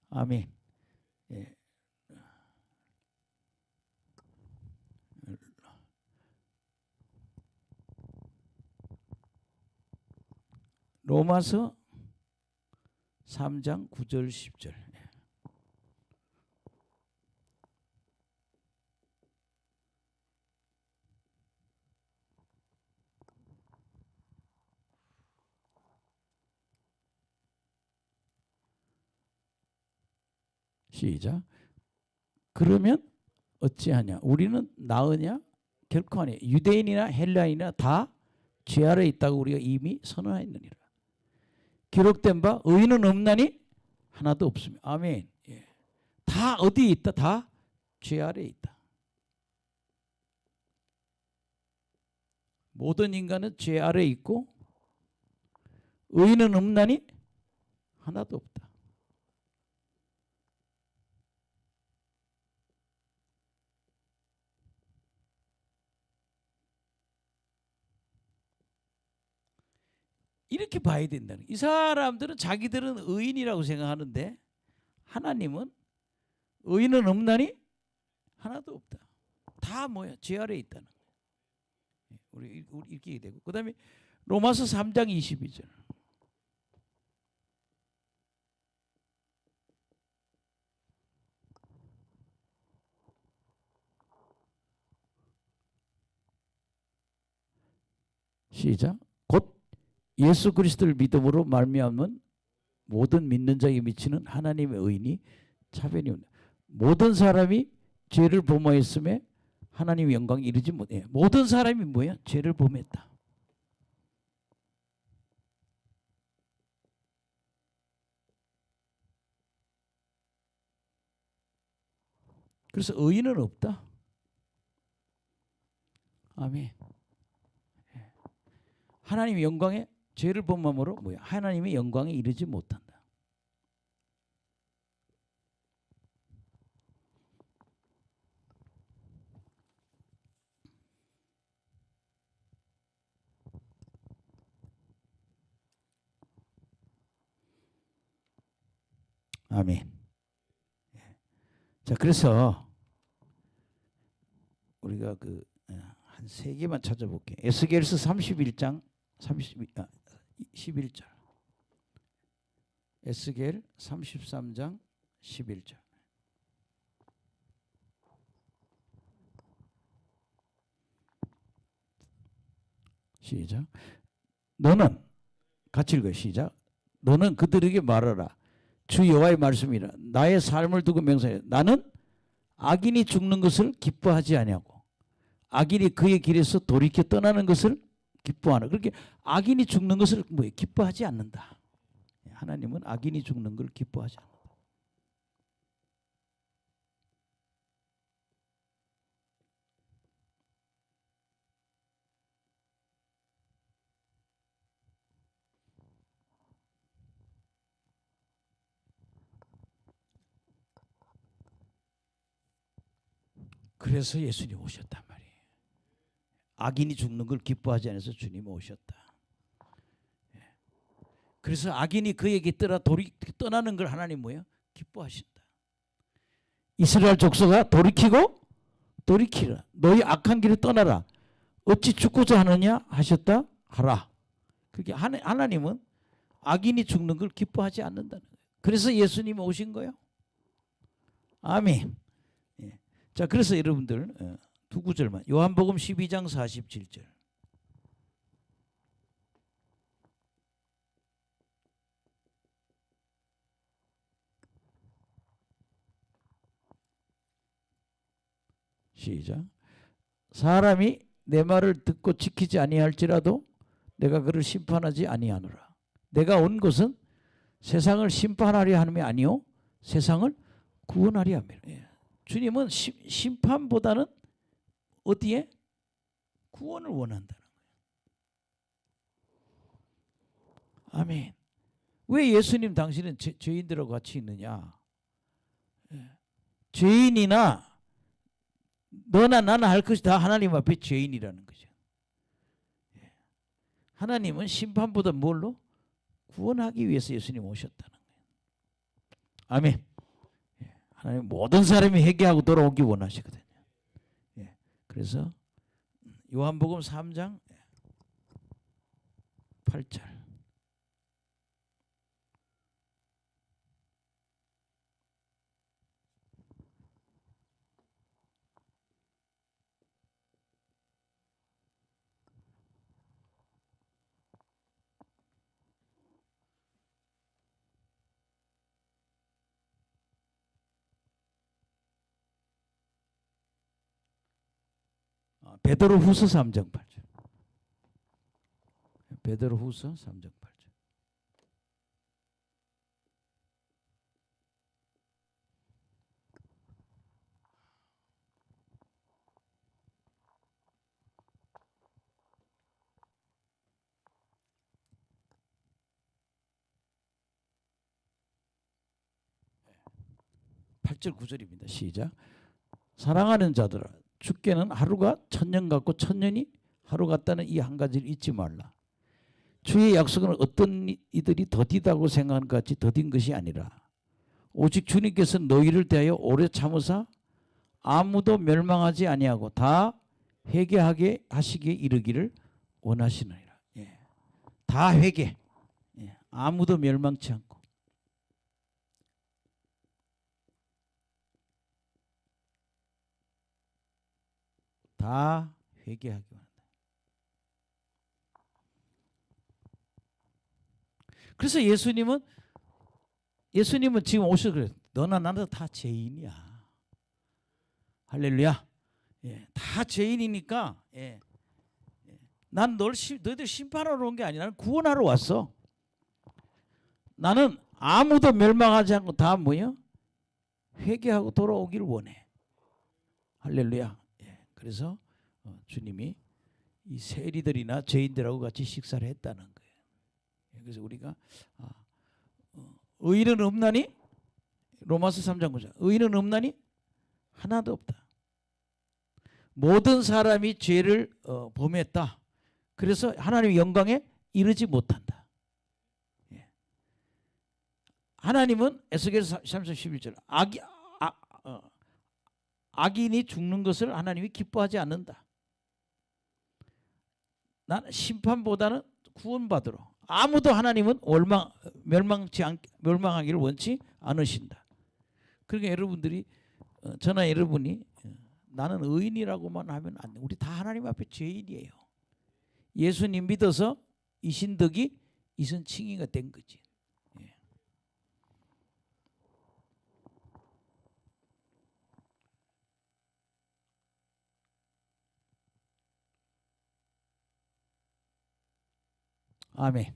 아멘. 로마서 3장 9절 10절. 시작. 그러면 어찌하냐? 우리는 나으냐? 결코 아니에요. 유대인이나 헬라인이나 다 죄 아래 있다고 우리가 이미 선언하였느니라. 기록된 바 의인은 없나니 하나도 없습니다. 아멘. 다 어디에 있다? 다 죄 아래 있다. 모든 인간은 죄 아래 있고 의인은 없나니 하나도 없다. 이렇게 봐야 된다는. 이 사람들은 자기들은 의인이라고 생각하는데 하나님은 의인은 없나니 하나도 없다. 다 뭐야? 죄 아래에 있다는 거예요. 우리 읽게 되고 그다음에 로마서 3장 22절. 시작. 곧 예수 그리스도를 믿음으로 말미암은 모든 믿는 자에게 미치는 하나님의 의인이 차변이 온다. 모든 사람이 죄를 범하였음에 하나님의 영광이 이르지 못해. 모든 사람이 뭐야? 죄를 범했다. 그래서 의인은 없다. 아멘. 하나님의 영광에 죄를 범함으로 뭐야? 하나님의 영광에 이르지 못한다. 아멘. 자, 그래서 우리가 그 한 세 개만 찾아볼게요. 에스겔서 31장 11절. 에스겔 33장 11절. 시작. 너는 같이 읽어요. 시작. 너는 그들에게 말하라. 주 여호와의 말씀이라. 나의 삶을 두고 명사해. 나는 악인이 죽는 것을 기뻐하지 아니하고 악인이 그의 길에서 돌이켜 떠나는 것을 기뻐하나. 그렇게 악인이 죽는 것을 뭐예요? 기뻐하지 않는다. 하나님은 악인이 죽는 걸 기뻐하지 않는다. 그래서 예수님 오셨단 말이에요. 악인이 죽는 걸 기뻐하지 않아서 주님 오셨다. 그래서 악인이 그에게 떠나는 걸 하나님 뭐예요? 기뻐하신다. 이스라엘 족속아 돌이키라. 너희 악한 길을 떠나라. 어찌 죽고자 하느냐 하셨다 하라. 그게 하나님은 악인이 죽는 걸 기뻐하지 않는다는 거예요. 그래서 예수님 오신 거예요. 아멘. 자, 그래서 여러분들 두 구절만. 요한복음 12장 47절. 시작. 사람이 내 말을 듣고 지키지 아니할지라도 내가 그를 심판하지 아니하노라. 내가 온 것은 세상을 심판하려 함이 아니요 세상을 구원하려 함이라. 주님은 심판보다는 어디에? 구원을 원한다는 거예요. 아멘. 왜 예수님 당신은 죄인들하고 같이 있느냐? 죄인이나 너나 나나 할 것이 다 하나님 앞에 죄인이라는 거죠. 하나님은 심판보다 뭘로? 구원하기 위해서 예수님 오셨다는 거예요. 아멘. 하나님 모든 사람이 회개하고 돌아오기 원하시거든요. 그래서 요한복음 3장 8절. 베드로후서 3장 8절. 베드로후서 3장 8절. (8절) 9절입니다. 시작. 사랑하는 자들아 주께는 하루가 천년 같고 천년이 하루 같다는 이 한 가지를 잊지 말라. 주의 약속은 어떤 이들이 더디다고 생각하는 것 같이 더딘 것이 아니라 오직 주님께서 너희를 대하여 오래 참으사 아무도 멸망하지 아니하고 다 회개하게 하시기에 이르기를 원하시느니라. 예. 다 회개. 예. 아무도 멸망치 않고. 다 회개하기 원한다. 그래서 예수님은 지금 오셔서 그래요. 너나 나도 다 죄인이야. 할렐루야. 예, 다 죄인이니까 예, 난 너희들 심판하러 온 게 아니라 나는 구원하러 왔어. 나는 아무도 멸망하지 않고 다 뭐요? 회개하고 돌아오기를 원해. 할렐루야. 예, 그래서 주님이 이 세리들이나 죄인들하고 같이 식사를 했다는 거예요. 예, 그래서 우리가 의인은 없나니? 로마서 3장 9절. 의인은 없나니? 하나도 없다. 모든 사람이 죄를 범했다. 그래서 하나님의 영광에 이르지 못한다. 예. 하나님은 에스겔서 3장 11절 악인이 죽는 것을 하나님이 기뻐하지 않는다. 나는 심판보다는 구원받으러. 아무도 하나님은 멸망하기를 원치 않으신다. 그러니까 여러분들이 저나 여러분이 나는 의인이라고만 하면 안 돼. 우리 다 하나님 앞에 죄인이에요. 예수님 믿어서 이신덕이 이선칭의가 된 거지. 예. 아멘.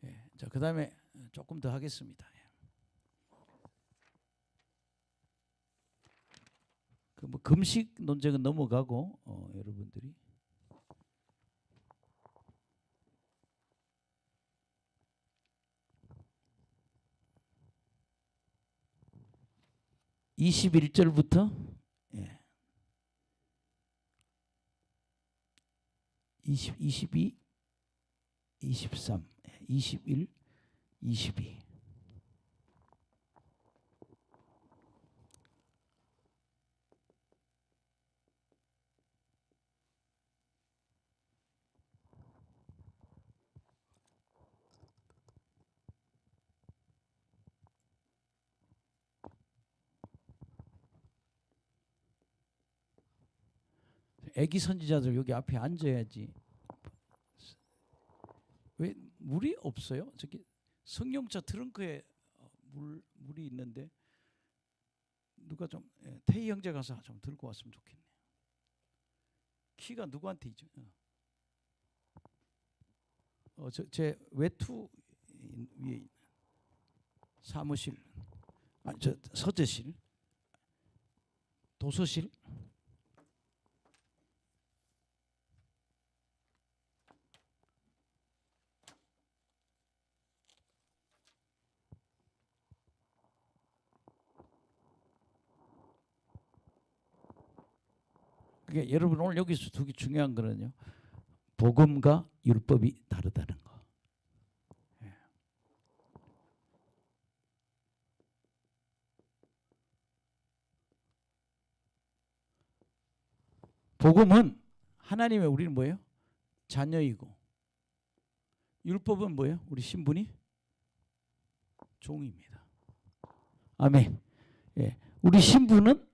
예. 자, 그다음에 조금 더 하겠습니다. 뭐 금식 논쟁은 넘어가고 여러분들이 (21절부터) 20, 22, 23, 21, 22. 애기 선지자들 여기 앞에 앉아야지. 왜 물이 없어요? 저기 승용차 트렁크에 물이 있는데 누가 좀 태희 형제 가서 좀 들고 왔으면 좋겠네. 키가 누구한테 있죠? 제 외투 위에 사무실, 저 서재실, 도서실. 그게 여러분 오늘 여기서 되게 중요한 거는요. 복음과 율법이 다르다는 거. 예. 복음은 하나님의 우리는 뭐예요? 자녀이고 율법은 뭐예요? 우리 신분이 종입니다. 아멘. 예. 우리 신분은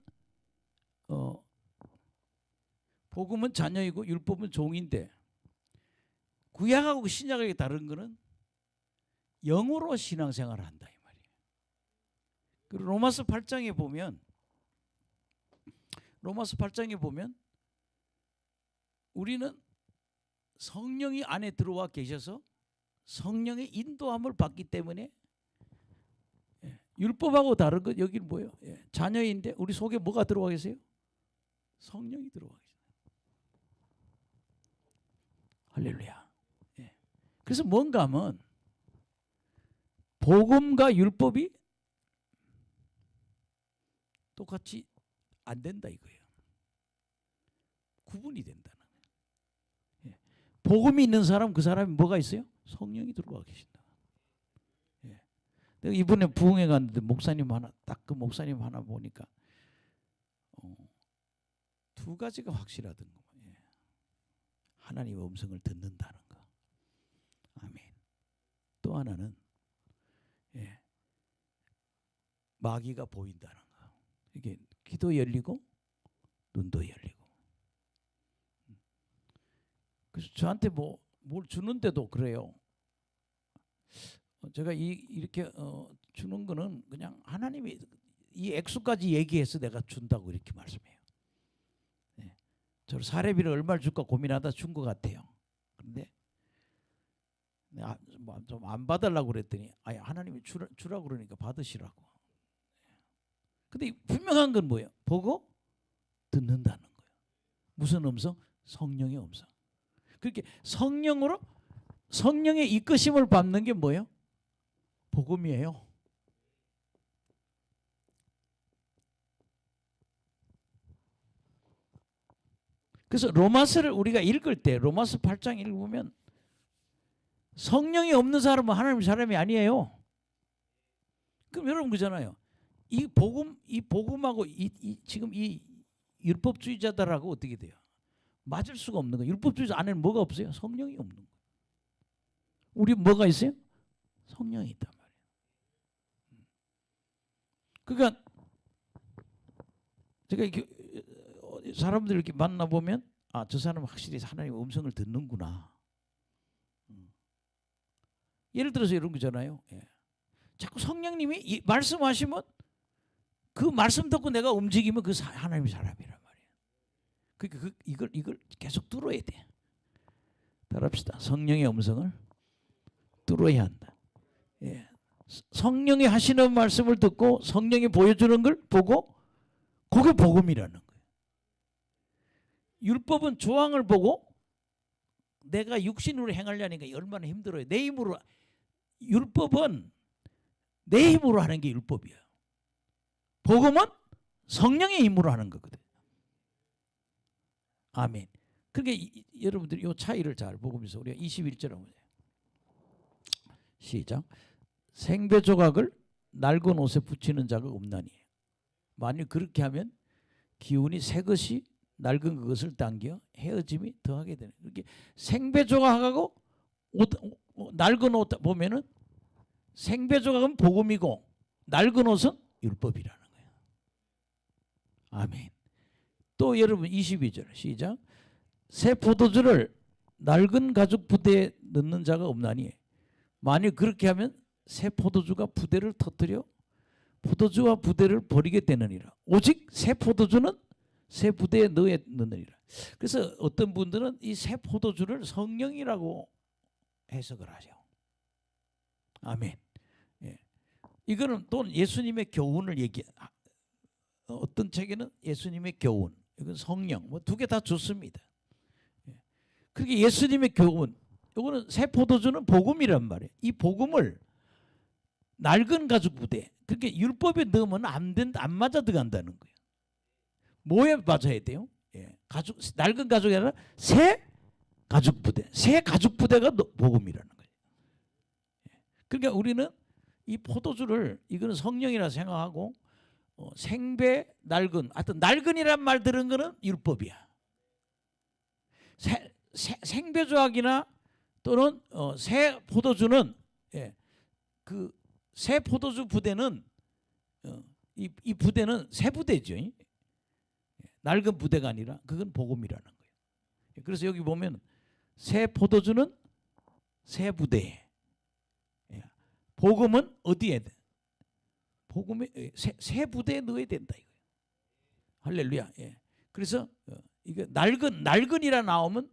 복음은 자녀이고 율법은 종인데 구약하고 신약하게 다른 거는 영으로 신앙생활을 한다 이 말이에요. 그리고 로마서 8장에 보면 우리는 성령이 안에 들어와 계셔서 성령의 인도함을 받기 때문에 율법하고 다른 것 여기는 뭐예요? 자녀인데 우리 속에 뭐가 들어와 계세요? 성령이 들어와 계세요. 할렐루야. 그래서 뭔가 하면 복음과 율법이 똑같이 안 된다 이거예요. 구분이 된다는 거예요. 복음이 있는 사람 그 사람이 뭐가 있어요? 성령이 들어와 계신다. 예. 내가 이번에 부흥회 갔는데 목사님 하나, 딱 그 목사님 하나 보니까 두 가지가 확실하던 거. 예. 하나님의 음성을 듣는다는 거. 아멘. 또 하나는 예. 마귀가 보인다는 거. 이게 귀도 열리고 눈도 열리고. 그래서 저한테 뭘 주는데도 그래요. 제가 이렇게 주는 거는 그냥 하나님이 이 액수까지 얘기해서 내가 준다고 이렇게 말씀해요. 네. 저를 사례비를 얼마를 줄까 고민하다 준 것 같아요. 그런데 좀 안 받으려고 그랬더니 하나님이 주라고 그러니까 받으시라고. 근데 분명한 건 뭐예요? 보고 듣는다는 거예요. 무슨 음성? 성령의 음성. 그렇게 성령의 이끄심을 받는 게 뭐예요? 복음이에요. 그래서 로마서를 우리가 읽을 때 로마서 8장 읽으면 성령이 없는 사람은 하나님 사람이 아니에요. 그럼 여러분 그잖아요. 이 복음하고 지금 이 율법주의자들하고 어떻게 돼요? 맞을 수가 없는 거예요. 율법주의자 안에는 뭐가 없어요? 성령이 없는 거예요. 우리 뭐가 있어요? 성령이 있단 말이에요. 그러니까 제가 이렇게 사람들 이렇게 만나보면 저 사람은 확실히 하나님의 음성을 듣는구나. 예를 들어서 이런 거잖아요. 예. 자꾸 성령님이 말씀하시면 그 말씀 듣고 내가 움직이면 그 하나님의 사람이란 말이에요. 그러니까 이걸 계속 뚫어야 돼. 따라합시다. 성령의 음성을 뚫어야 한다. 예. 성령이 하시는 말씀을 듣고 성령이 보여주는 걸 보고 그게 복음이라는 거예요. 율법은 조항을 보고 내가 육신으로 행하려니까 얼마나 힘들어요. 내 힘으로. 율법은 내 힘으로 하는 게 율법이에요. 복음은 성령의 힘으로 하는 거거든요. 아멘. 그러니까 여러분들이 이 차이를 잘 보면서 우리가 21절 한번 시작. 생배 조각을 낡은 옷에 붙이는 자가 없나니 만일 그렇게 하면 기운이 새 것이 낡은 그것을 당겨 헤어짐이 더하게 되는. 이렇게 생배 조각하고 낡은 옷 보면은 생배 조각은 복음이고 낡은 옷은 율법이라는 거예요. 아멘. 또 여러분 22절 시작. 새 포도주를 낡은 가죽 부대에 넣는 자가 없나니 만일 그렇게 하면 새 포도주가 부대를 터뜨려 포도주와 부대를 버리게 되느니라. 오직 새 포도주는 새 부대에 넣느니라. 그래서 어떤 분들은 이 새 포도주를 성령이라고 해석을 하죠. 아멘. 예. 이거는 또 예수님의 교훈을 어떤 책에는 예수님의 교훈, 이건 성령, 두 개 다 좋습니다. 예. 그렇게 예수님의 교훈, 이거는 새 포도주는 복음이란 말이에요. 이 복음을 낡은 가죽 부대, 그렇게 율법에 넣으면 안 맞아 들어간다는 거예요. 뭐에 맞아야 돼요? 예. 낡은 가죽이 아니라 새 가죽 부대. 새 가죽 부대가 복음이라는 거예요. 예. 그러니까 우리는 이 포도주를 이거는 성령이라 생각하고 생배 낡은, 하여튼 낡은이란 말 들은 거는 율법이야. 생배 조각이나 또는 새 포도주는 그 새 포도주 부대는 이 부대는 새 부대죠. 낡은 부대가 아니라 그건 복음이라는 거예요. 그래서 여기 보면 새 포도주는 새 부대에, 복음은 어디에? 복음에 새 부대에 넣어야 된다 이거예요. 할렐루야. 그래서 이게 낡은이라 나오면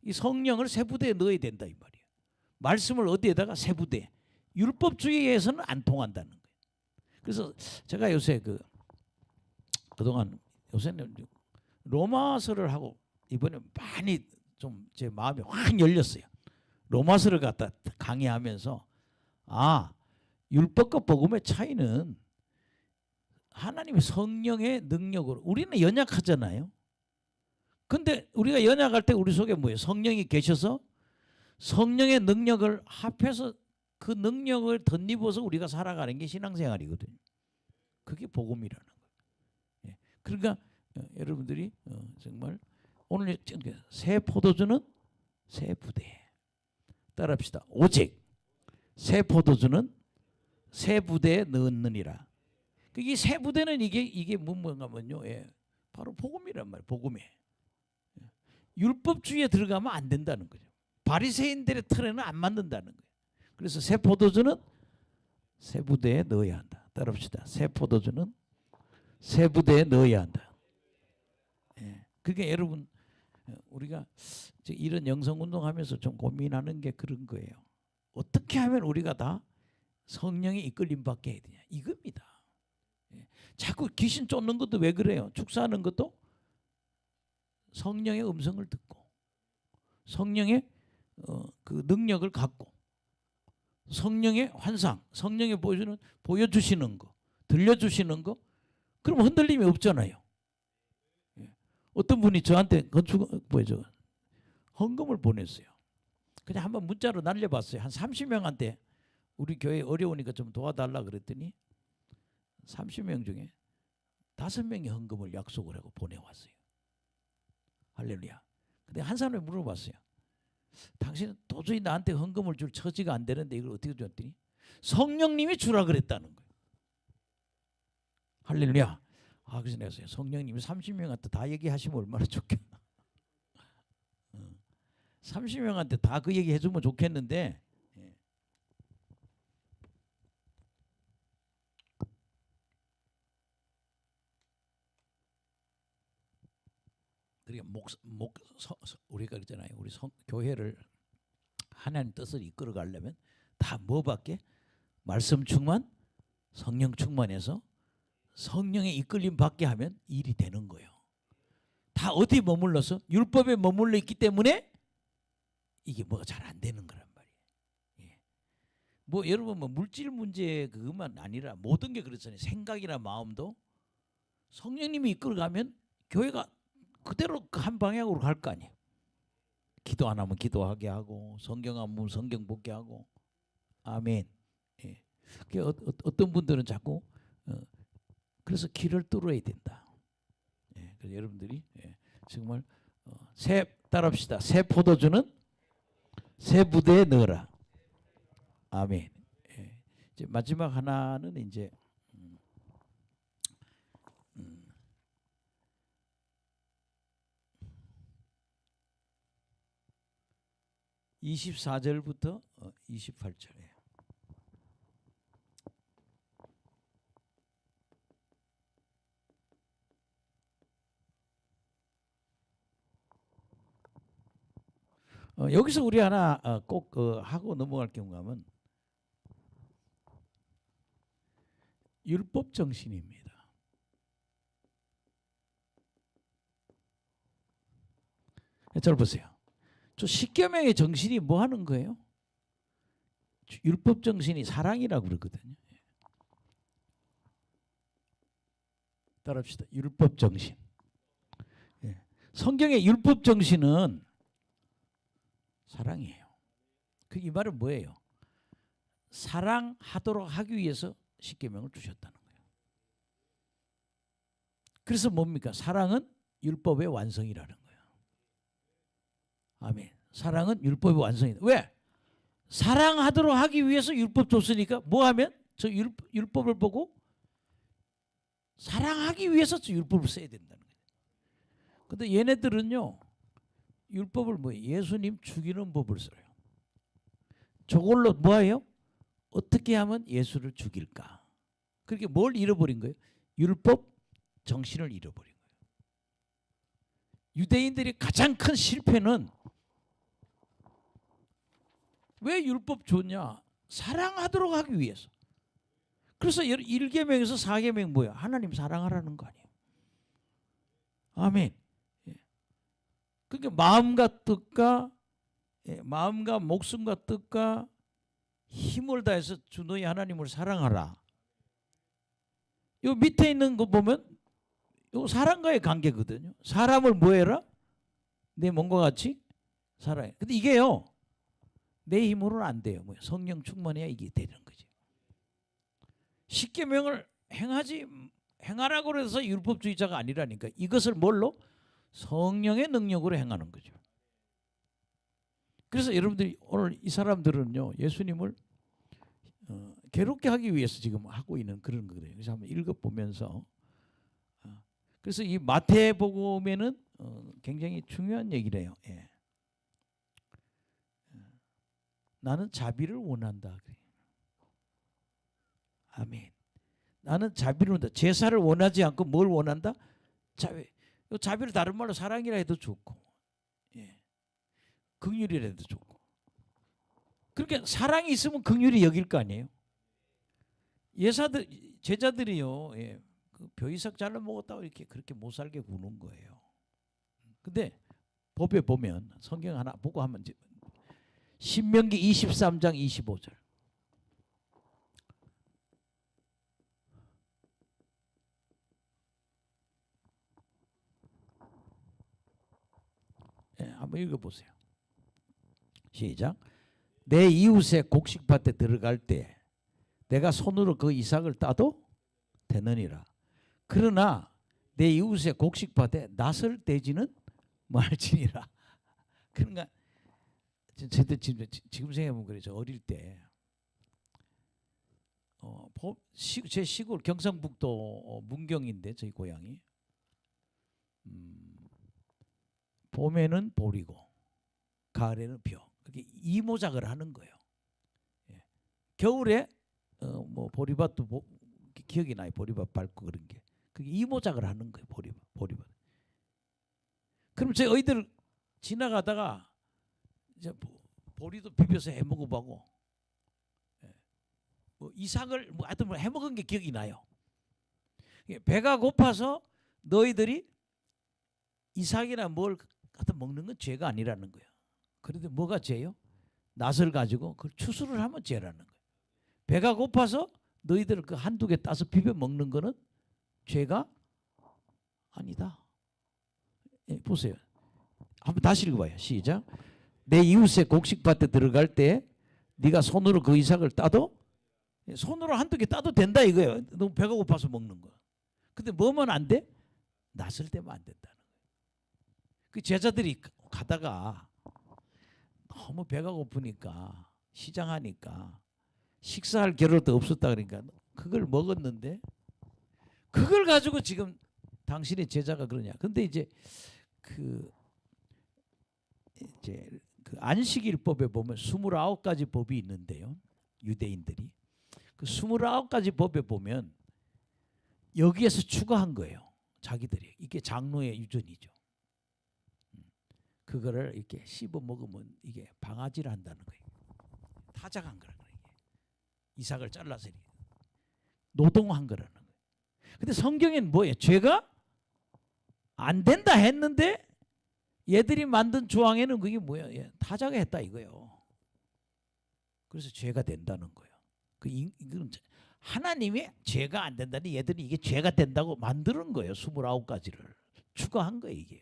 이 성령을 새 부대에 넣어야 된다 이 말이에요. 말씀을 어디에다가? 새 부대. 율법주의에서는 안 통한다는 거예요. 그래서 제가 요새 그동안 요새는 로마서를 하고 이번에 많이 좀 제 마음이 확 열렸어요. 로마서를 갖다 강의하면서 율법과 복음의 차이는 하나님의 성령의 능력으로, 우리는 연약하잖아요. 근데 우리가 연약할 때 우리 속에 뭐예요? 성령이 계셔서 성령의 능력을 합해서 그 능력을 덧입어서 우리가 살아가는 게 신앙생활이거든요. 그게 복음이라는 거예요. 예. 그러니까 여러분들이 정말 오늘 새 포도주는 새 부대에 따라합시다. 오직 새 포도주는 새 부대에 넣느니라. 이 새 부대는 이게 뭔가면요, 예, 바로 복음이란 말이에요. 복음에 율법주의에 들어가면 안 된다는 거죠. 바리새인들의 틀에는 안 맞는다는 거예요. 그래서 새 포도주는 새 부대에 넣어야 한다. 따라합시다. 새 포도주는 새 부대에 넣어야 한다. 예. 그게 여러분 우리가 이런 영성운동하면서 좀 고민하는 게 그런 거예요. 어떻게 하면 우리가 다 성령의 이끌림 받게 해야 되냐 이겁니다. 예. 자꾸 귀신 쫓는 것도 왜 그래요? 축사하는 것도 성령의 음성을 듣고 성령의 그 능력을 갖고 성령의 환상, 성령의 보여주시는 거, 들려주시는 거, 그럼 흔들림이 없잖아요. 예. 어떤 분이 저한테 헌금을 보냈어요. 그냥 한번 문자로 날려봤어요. 한 30명한테 우리 교회 어려우니까 좀 도와달라 그랬더니 30명 중에 5명이 헌금을 약속을 하고 보내왔어요. 할렐루야. 근데 한 사람이 물어봤어요. 당신은 도저히 나한테 헌금을 줄 처지가 안 되는데 이걸 어떻게 줬더니 성령님이 주라 그랬다는 거예요. 할렐루야. 그래서 내가 성령님이 30명한테 다 얘기하시면 얼마나 좋겠나. 30명한테 다 그 얘기 해주면 좋겠는데 그러니까 우리가 그랬잖아요. 우리 교회를 하나님 뜻을 이끌어 가려면 다 뭐밖에 말씀 충만, 성령 충만해서 성령의 이끌림 받게 하면 일이 되는 거예요. 다 어디 머물러서 율법에 머물러 있기 때문에 이게 뭐가 잘 안 되는 거란 말이에요. 예. 뭐 여러분 물질 문제 그것만 아니라 모든 게 그렇잖아요. 생각이나 마음도 성령님이 이끌어가면 교회가 그대로 한 방향으로 갈 거 아니에요. 기도 안 하면 기도하게 하고 성경 안 보면 성경 보게 하고. 아멘. 예. 어떤 분들은 자꾸 그래서 길을 뚫어야 된다. 예. 그래서 여러분들이 정말 따라합시다. 새 포도주는 새 부대에 넣어라. 아멘. 예. 이제 마지막 하나는 이제 24절부터 28절이에요. 여기서 우리 하나 꼭 하고 넘어갈 경우가 하면 율법 정신입니다. 잘 보세요. 저 십계명의 정신이 뭐 하는 거예요? 율법 정신이 사랑이라고 그러거든요. 따라합시다. 율법 정신. 성경의 율법 정신은 사랑이에요. 이 말은 뭐예요? 사랑하도록 하기 위해서 십계명을 주셨다는 거예요. 그래서 뭡니까? 사랑은 율법의 완성이라는 거예요. 아멘. 사랑은 율법의 완성이다. 왜? 사랑하도록 하기 위해서 율법 줬으니까 뭐 하면? 저 율법을 보고 사랑하기 위해서 저 율법을 써야 된다는 거예요. 근데 얘네들은요. 율법을 예수님 죽이는 법을 써요. 저걸로 뭐예요? 어떻게 하면 예수를 죽일까? 그렇게 뭘 잃어버린 거예요? 율법 정신을 잃어버린 거예요. 유대인들이 가장 큰 실패는 왜 율법 줬냐? 사랑하도록 하기 위해서. 그래서 1계명에서 4계명 뭐야? 하나님 사랑하라는 거 아니에요. 아멘. 그러니까 마음과 뜻과 마음과 목숨과 뜻과 힘을 다해서 주 너희 하나님을 사랑하라. 요 밑에 있는 거 보면 요 사람과의 관계거든요. 사람을 뭐 해라? 내 몸과 같이 사랑해. 근데 이게요. 내 힘으로는 안 돼요. 뭐 성령 충만해야 이게 되는 거죠. 십계명을 행하라고 해서 율법주의자가 아니라니까. 이것을 뭘로? 성령의 능력으로 행하는 거죠. 그래서 여러분들이 오늘 이 사람들은요, 예수님을 괴롭게 하기 위해서 지금 하고 있는 그런 거예요. 그래서 한번 읽어보면서, 그래서 이 마태복음에는 굉장히 중요한 얘기래요. 예. 나는 자비를 원한다. 아멘. 나는 자비를 원한다. 제사를 원하지 않고 뭘 원한다? 자비. 자비를 다른 말로 사랑이라 해도 좋고, 예. 긍휼이라 해도 좋고. 그러니까 사랑이 있으면 긍휼이 여길 거 아니에요. 제자들이요, 예, 그 벼이삭 잘라 먹었다고 이렇게 그렇게 못 살게 구는 거예요. 근데 법에 보면 성경 하나 보고 하면 신명기 23장 25절. 예, 한번 읽어보세요. 시작. 내 이웃의 곡식밭에 들어갈 때 내가 손으로 그 이삭을 따도 되느니라. 그러나 내 이웃의 곡식밭에 낯을 떼지는 말지니라. 그러니까 저도 지금 생각해보면 그래요. 어릴 때 제 시골 경상북도 문경인데 저희 고향이 봄에는 보리고 가을에는 벼. 그렇게 이모작을 하는 거예요. 예. 겨울에 뭐 보리밭도 기억이 나요. 보리밭 밟고 그런 게. 그게 이모작을 하는 거예요. 보리밭. 그럼 제 어이들 지나가다가 이제 보리도 비벼서 해 먹어보고, 예. 뭐 이삭을 뭐 하여튼 뭐 해 먹은 게 기억이 나요. 배가 고파서 너희들이 이삭이나 뭘 갖다 먹는 건 죄가 아니라는 거예요. 그런데 뭐가 죄요? 낫을 가지고 그 추수를 하면 죄라는 거예요. 배가 고파서 너희들 그 한두 개 따서 비벼 먹는 거는 죄가 아니다. 예, 보세요. 한번 다시 읽어봐요. 시작. 내 이웃의 곡식밭에 들어갈 때 네가 손으로 그 이삭을 따도, 손으로 한두 개 따도 된다 이거예요. 너무 배가 고파서 먹는 거. 근데 뭐면 안 돼? 낯을 떼면 안 된다는 거예요. 그 제자들이 가다가 너무 배가 고프니까 시장하니까 식사할 겨를도 없었다 그러니까 그걸 먹었는데, 그걸 가지고 지금 당신의 제자가 그러냐. 근데 이제 그 안식일법에 보면 29가지 법이 있는데요. 유대인들이 그 29가지 법에 보면 여기에서 추가한 거예요. 자기들이. 이게 장로의 유전이죠. 그거를 이렇게 씹어 먹으면 이게 방아지를 한다는 거예요. 타작한 거라는 거예요. 이삭을 잘라서 노동한 거라는 거예요. 근데 성경엔 뭐예요? 죄가 안 된다 했는데 얘들이 만든 조항에는 그게 뭐야? 예, 타작을 했다 이거예요. 그래서 죄가 된다는 거예요. 이건 하나님이 죄가 안 된다니 얘들이 이게 죄가 된다고 만드는 거예요. 29가지를 추가한 거예요. 이게요.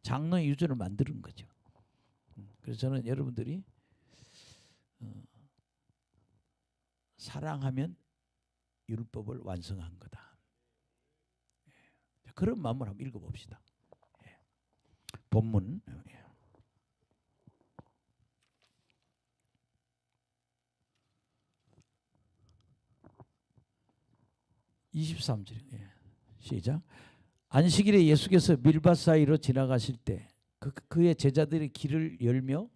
장로의 유전을 만드는 거죠. 그래서 저는 여러분들이 사랑하면 율법을 완성한 거다. 그런 마음으로 한번 읽어봅시다. 본문 23절. 시작. 안식일에 예수께서 밀밭 사이로 지나가실 때 그의 제자들이 길을 열며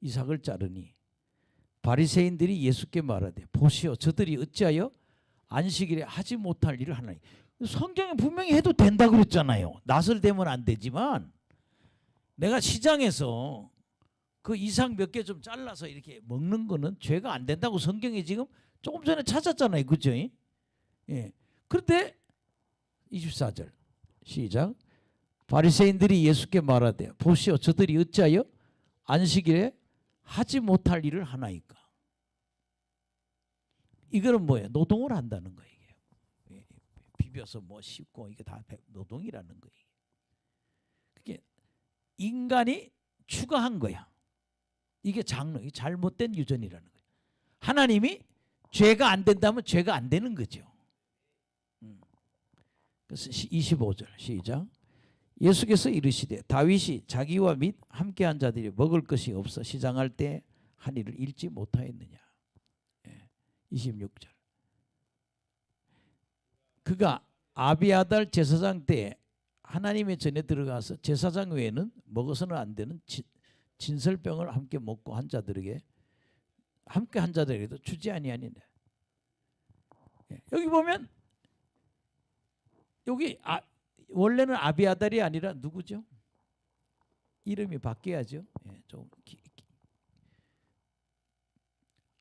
이삭을 자르니 바리새인들이 예수께 말하되 보시오 저들이 어찌하여 안식일에 하지 못할 일을 하나니. 성경에 분명히 해도 된다 그랬잖아요. 낯을 대면 안 되지만 내가 시장에서 그 이삭 몇 개 좀 잘라서 이렇게 먹는 거는 죄가 안 된다고 성경에 지금 조금 전에 찾았잖아요. 그죠? 예. 그런데 24절 시작. 바리새인들이 예수께 말하되 보시오 저들이 어찌하여 안식일에 하지 못할 일을 하나이까. 이거는 뭐예요? 노동을 한다는 거예요. 비벼서 뭐 씹고 이게 다 노동이라는 거예요. 그게 인간이 추가한 거야. 이게 장로, 이게 잘못된 유전이라는 거예요. 하나님이 죄가 안 된다면 죄가 안 되는 거죠. 그래서 25절 시작. 예수께서 이르시되 다윗이 자기와 및 함께한 자들이 먹을 것이 없어 시장할 때 한 일을 잃지 못하였느냐. 26절. 그가 아비아달 제사장 때 하나님의 전에 들어가서 제사장 외에는 먹어서는 안 되는 진설병을 함께 먹고 한 자들에게 함께 한 자들에게도 주지 아니하니라. 여기 보면 여기 원래는 아비아달이 아니라 누구죠? 이름이 바뀌어야죠. 좀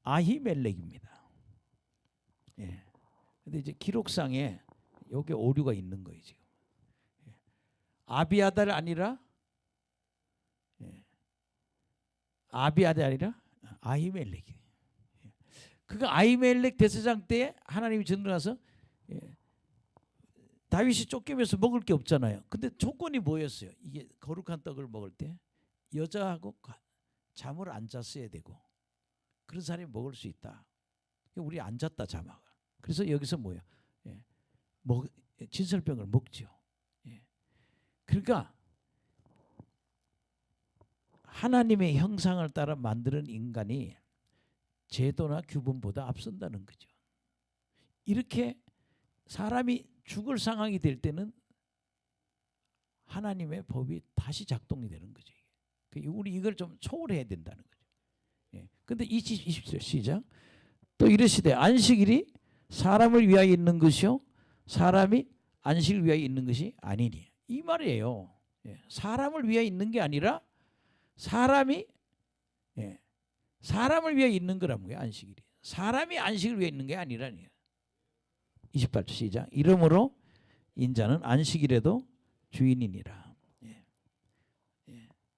아히멜렉입니다. 근데 이제 기록상에 여기 오류가 있는 거예요 지금. 아비아달 아니라 아비아달 아니라 아히멜렉. 그가 아히멜렉 대제사장 때 하나님이 전능하서 다윗이 쫓기면서 먹을 게 없잖아요. 근데 조건이 뭐였어요? 이게 거룩한 떡을 먹을 때 여자하고 잠을 안 잤어야 되고 그런 사람이 먹을 수 있다. 우리 안 잤다 자마가. 그래서 여기서 뭐예요? 진설병을 먹죠. 그러니까 하나님의 형상을 따라 만드는 인간이 제도나 규범보다 앞선다는 거죠. 이렇게 사람이 죽을 상황이 될 때는 하나님의 법이 다시 작동이 되는 거죠. 우리 이걸 좀 초월해야 된다는 거죠. 근데 20절 시작. 또 이르시되 안식일이 사람을 위하여 있는 것이요 사람이 안식을 위하여 있는 것이 아니니. 이 말이에요. 사람을 위하여 있는 게 아니라 사람이 사람을 위하여 있는 거란 거예요. 안식일이. 사람이 안식을 위하여 있는 게 아니라니요. 28절 시작. 이러므로 인자는 안식일에도 주인이니라.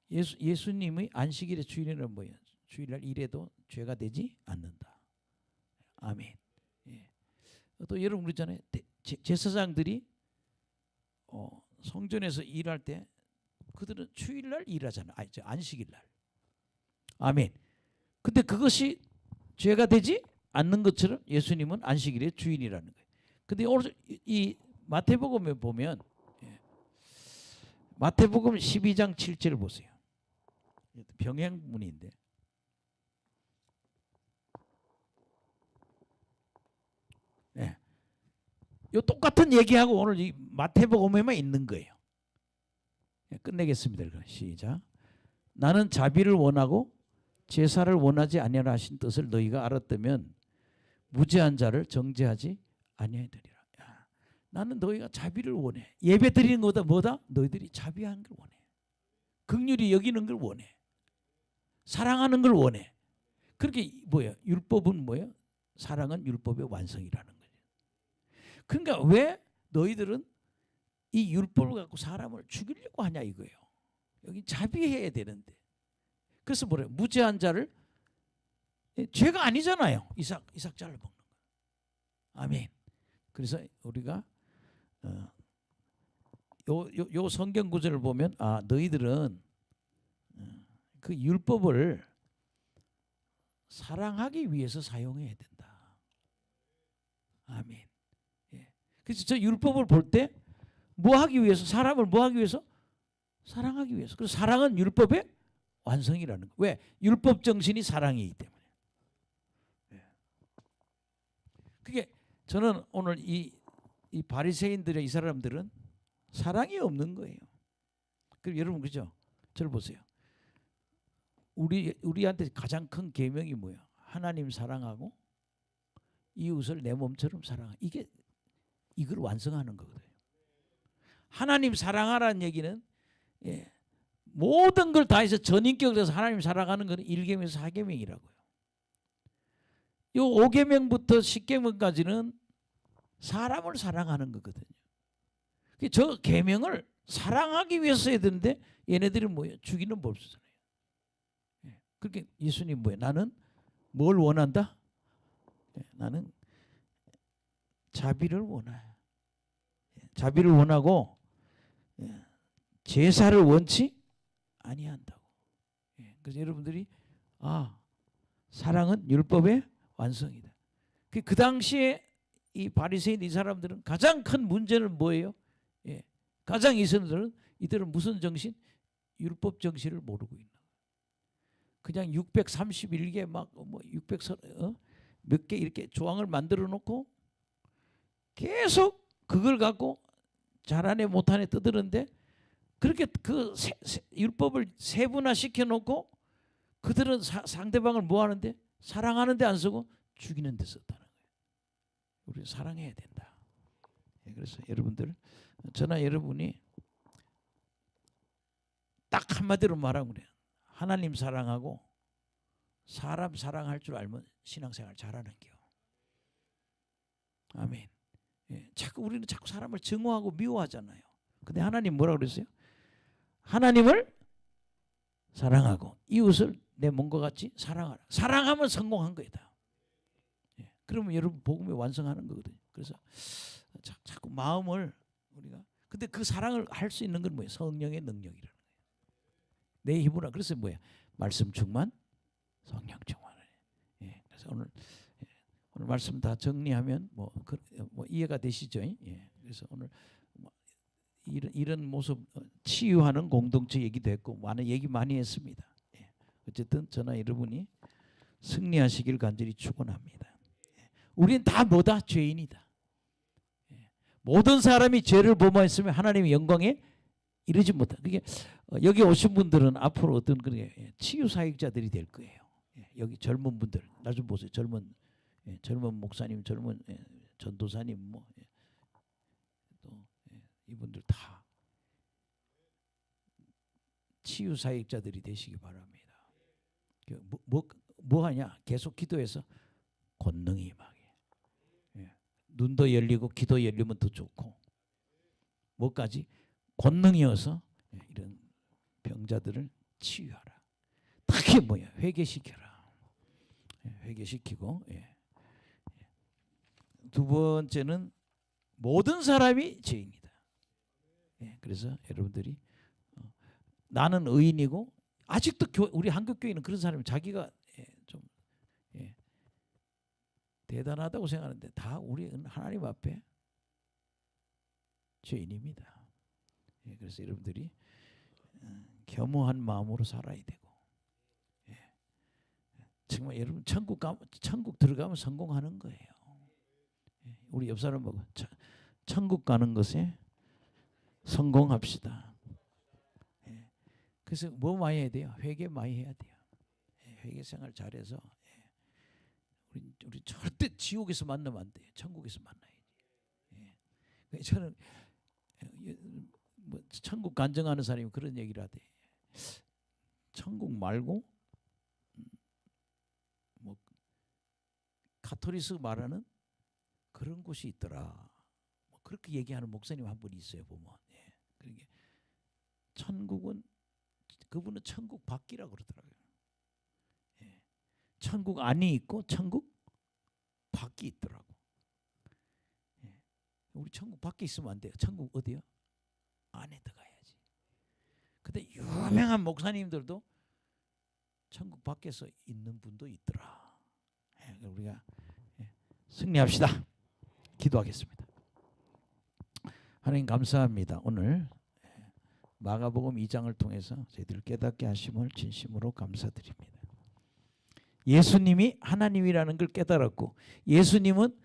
예수님의 안식일의 주인은 뭐예요? 주일날 일해도 죄가 되지 않는다. 아멘. 또 여러분 그러잖아요. 제사장들이 성전에서 일할 때 그들은 주일날 일하잖아요. 안식일날. 아멘. 근데 그것이 죄가 되지 않는 것처럼 예수님은 안식일의 주인이라는 거예요. 근데 오늘 이 마태복음에 보면 마태복음 12장 7절을 보세요. 병행문인데 이 똑같은 얘기하고 오늘 이 마태복음에만 있는 거예요. 끝내겠습니다. 시작. 나는 자비를 원하고 제사를 원하지 아니하라 하신 뜻을 너희가 알았다면 무죄한 자를 정죄하지 아니하리라. 나는 너희가 자비를 원해. 예배 드리는 것보다 뭐다? 너희들이 자비한 걸 원해. 긍휼히 여기는 걸 원해. 사랑하는 걸 원해. 그렇게 뭐예요? 율법은 뭐예요? 사랑은 율법의 완성이라는 거예요. 그러니까 왜 너희들은 이 율법을 갖고 사람을 죽이려고 하냐 이거예요. 여기 자비해야 되는데. 그래서 뭐래요? 무죄한 자를 죄가 아니잖아요. 이삭 잘라 먹는 거. 아멘. 그래서 우리가 요 성경 구절을 보면 너희들은 그 율법을 사랑하기 위해서 사용해야 된다. 아멘. 그래서 저 율법을 볼 때 뭐 하기 위해서? 사람을 뭐 하기 위해서? 사랑하기 위해서. 그래서 사랑은 율법의 완성이라는 거. 왜? 율법 정신이 사랑이기 때문에. 그게 저는 오늘 이 바리새인들의 이 사람들은 사랑이 없는 거예요. 그럼 여러분 그죠? 저를 보세요. 우리한테 가장 큰 계명이 뭐야? 하나님 사랑하고 이웃을 내 몸처럼 사랑하. 이걸 완성하는 거거든요. 하나님 사랑하라는 얘기는 모든 걸 다해서 전인격을 해서 하나님 사랑하는 것은 1계명에서 4계명이라고요. 이 5계명부터 10계명까지는 사람을 사랑하는 거거든요. 저 계명을 사랑하기 위해서 해야 되는데 얘네들은 뭐예요? 죽이는 법수잖아요. 그렇게 예수님 뭐예요? 나는 뭘 원한다? 나는 자비를 원해요. 자비를 원하고 제사를 원치 아니한다고. 그래서 여러분들이 사랑은 율법의 완성이다. 그 당시에 이 바리새인 이 사람들은 가장 큰 문제는 뭐예요? 가장 이들은 무슨 정신? 율법 정신을 모르고 있는 거예요. 그냥 631개 막 뭐 600 몇 개 이렇게 조항을 만들어 놓고 계속 그걸 갖고 잘하네 못하네 떠드는데, 그렇게 그 율법을 세분화시켜 놓고 그들은 상대방을 뭐 하는데? 사랑하는데 안 쓰고 죽이는 데 썼다는 거예요. 우리 사랑해야 된다. 그래서 여러분들, 저나 여러분이 딱 한마디로 말하면 그래요. 하나님 사랑하고 사람 사랑할 줄 알면 신앙생활 잘하는 겨. 아멘. 우리는 자꾸 사람을 증오하고 미워하잖아요. 근데 하나님 뭐라 그랬어요? 하나님을 사랑하고 이웃을 내 몸과 같이 사랑하라. 사랑하면 성공한 거다. 그러면 여러분 복음이 완성하는 거거든요. 그래서 자꾸 마음을 우리가, 근데 그 사랑을 할 수 있는 건 뭐예요? 성령의 능력이라는 거예요. 내 힘으로. 그래서 뭐야? 말씀 충만, 성령 충만. 그래서 오늘 말씀 다 정리하면 뭐 이해가 되시죠? 그래서 오늘 이런 모습 치유하는 공동체 얘기도 했고 많은 얘기 많이 했습니다. 어쨌든 저나 여러분이 승리하시길 간절히 축원합니다. 우리는 다 뭐다? 죄인이다. 모든 사람이 죄를 범하였으면 하나님의 영광에 이르지 못한다. 그게 여기 오신 분들은 앞으로 어떤 그런 치유 사역자들이 될 거예요. 여기 젊은 분들 나 좀 보세요. 젊은 목사님, 젊은 전도사님 또 이분들 다 치유 사역자들이 되시기 바랍니다. 뭐 하냐? 계속 기도해서 권능이 임하게. 눈도 열리고 귀도 열리면 더 좋고, 뭐까지? 권능이어서 이런 병자들을 치유하라. 특히 뭐야? 회개시켜라. 회개시키고. 두 번째는 모든 사람이 죄인이다. 그래서 여러분들이 나는 의인이고, 아직도 우리 한국교회는 그런 사람이 자기가 좀 대단하다고 생각하는데 다 우리는 하나님 앞에 죄인입니다. 그래서 여러분들이 겸허한 마음으로 살아야 되고, 정말 여러분 천국 들어가면 성공하는 거예요. 우리 옆 사람 보고 천국 가는 것에 성공합시다. 그래서 뭐 많이 해야 돼요? 회개 많이 해야 돼요. 회개 생활 잘해서 우리 절대 지옥에서 만나면 안 돼요. 천국에서 만나야지. 저는 천국 간증하는 사람이 그런 얘기를 하대. 천국 말고 뭐 가톨릭 말하는 그런 곳이 있더라. 뭐 그렇게 얘기하는 목사님 한 분 있어요. 보면. 그러니까 천국은 그분은 천국 밖이라고 그러더라고요. 천국 안이 있고 천국 밖이 있더라고. 우리 천국 밖에 있으면 안 돼요. 천국 어디요? 안에 들어가야지. 근데 유명한 목사님들도 천국 밖에서 있는 분도 있더라. 우리가 승리합시다. 기도하겠습니다. 하나님 감사합니다. 오늘 마가복음 2장을 통해서 저희들 깨닫게 하심을 진심으로 감사드립니다. 예수님이 하나님이라는 걸 깨달았고, 예수님은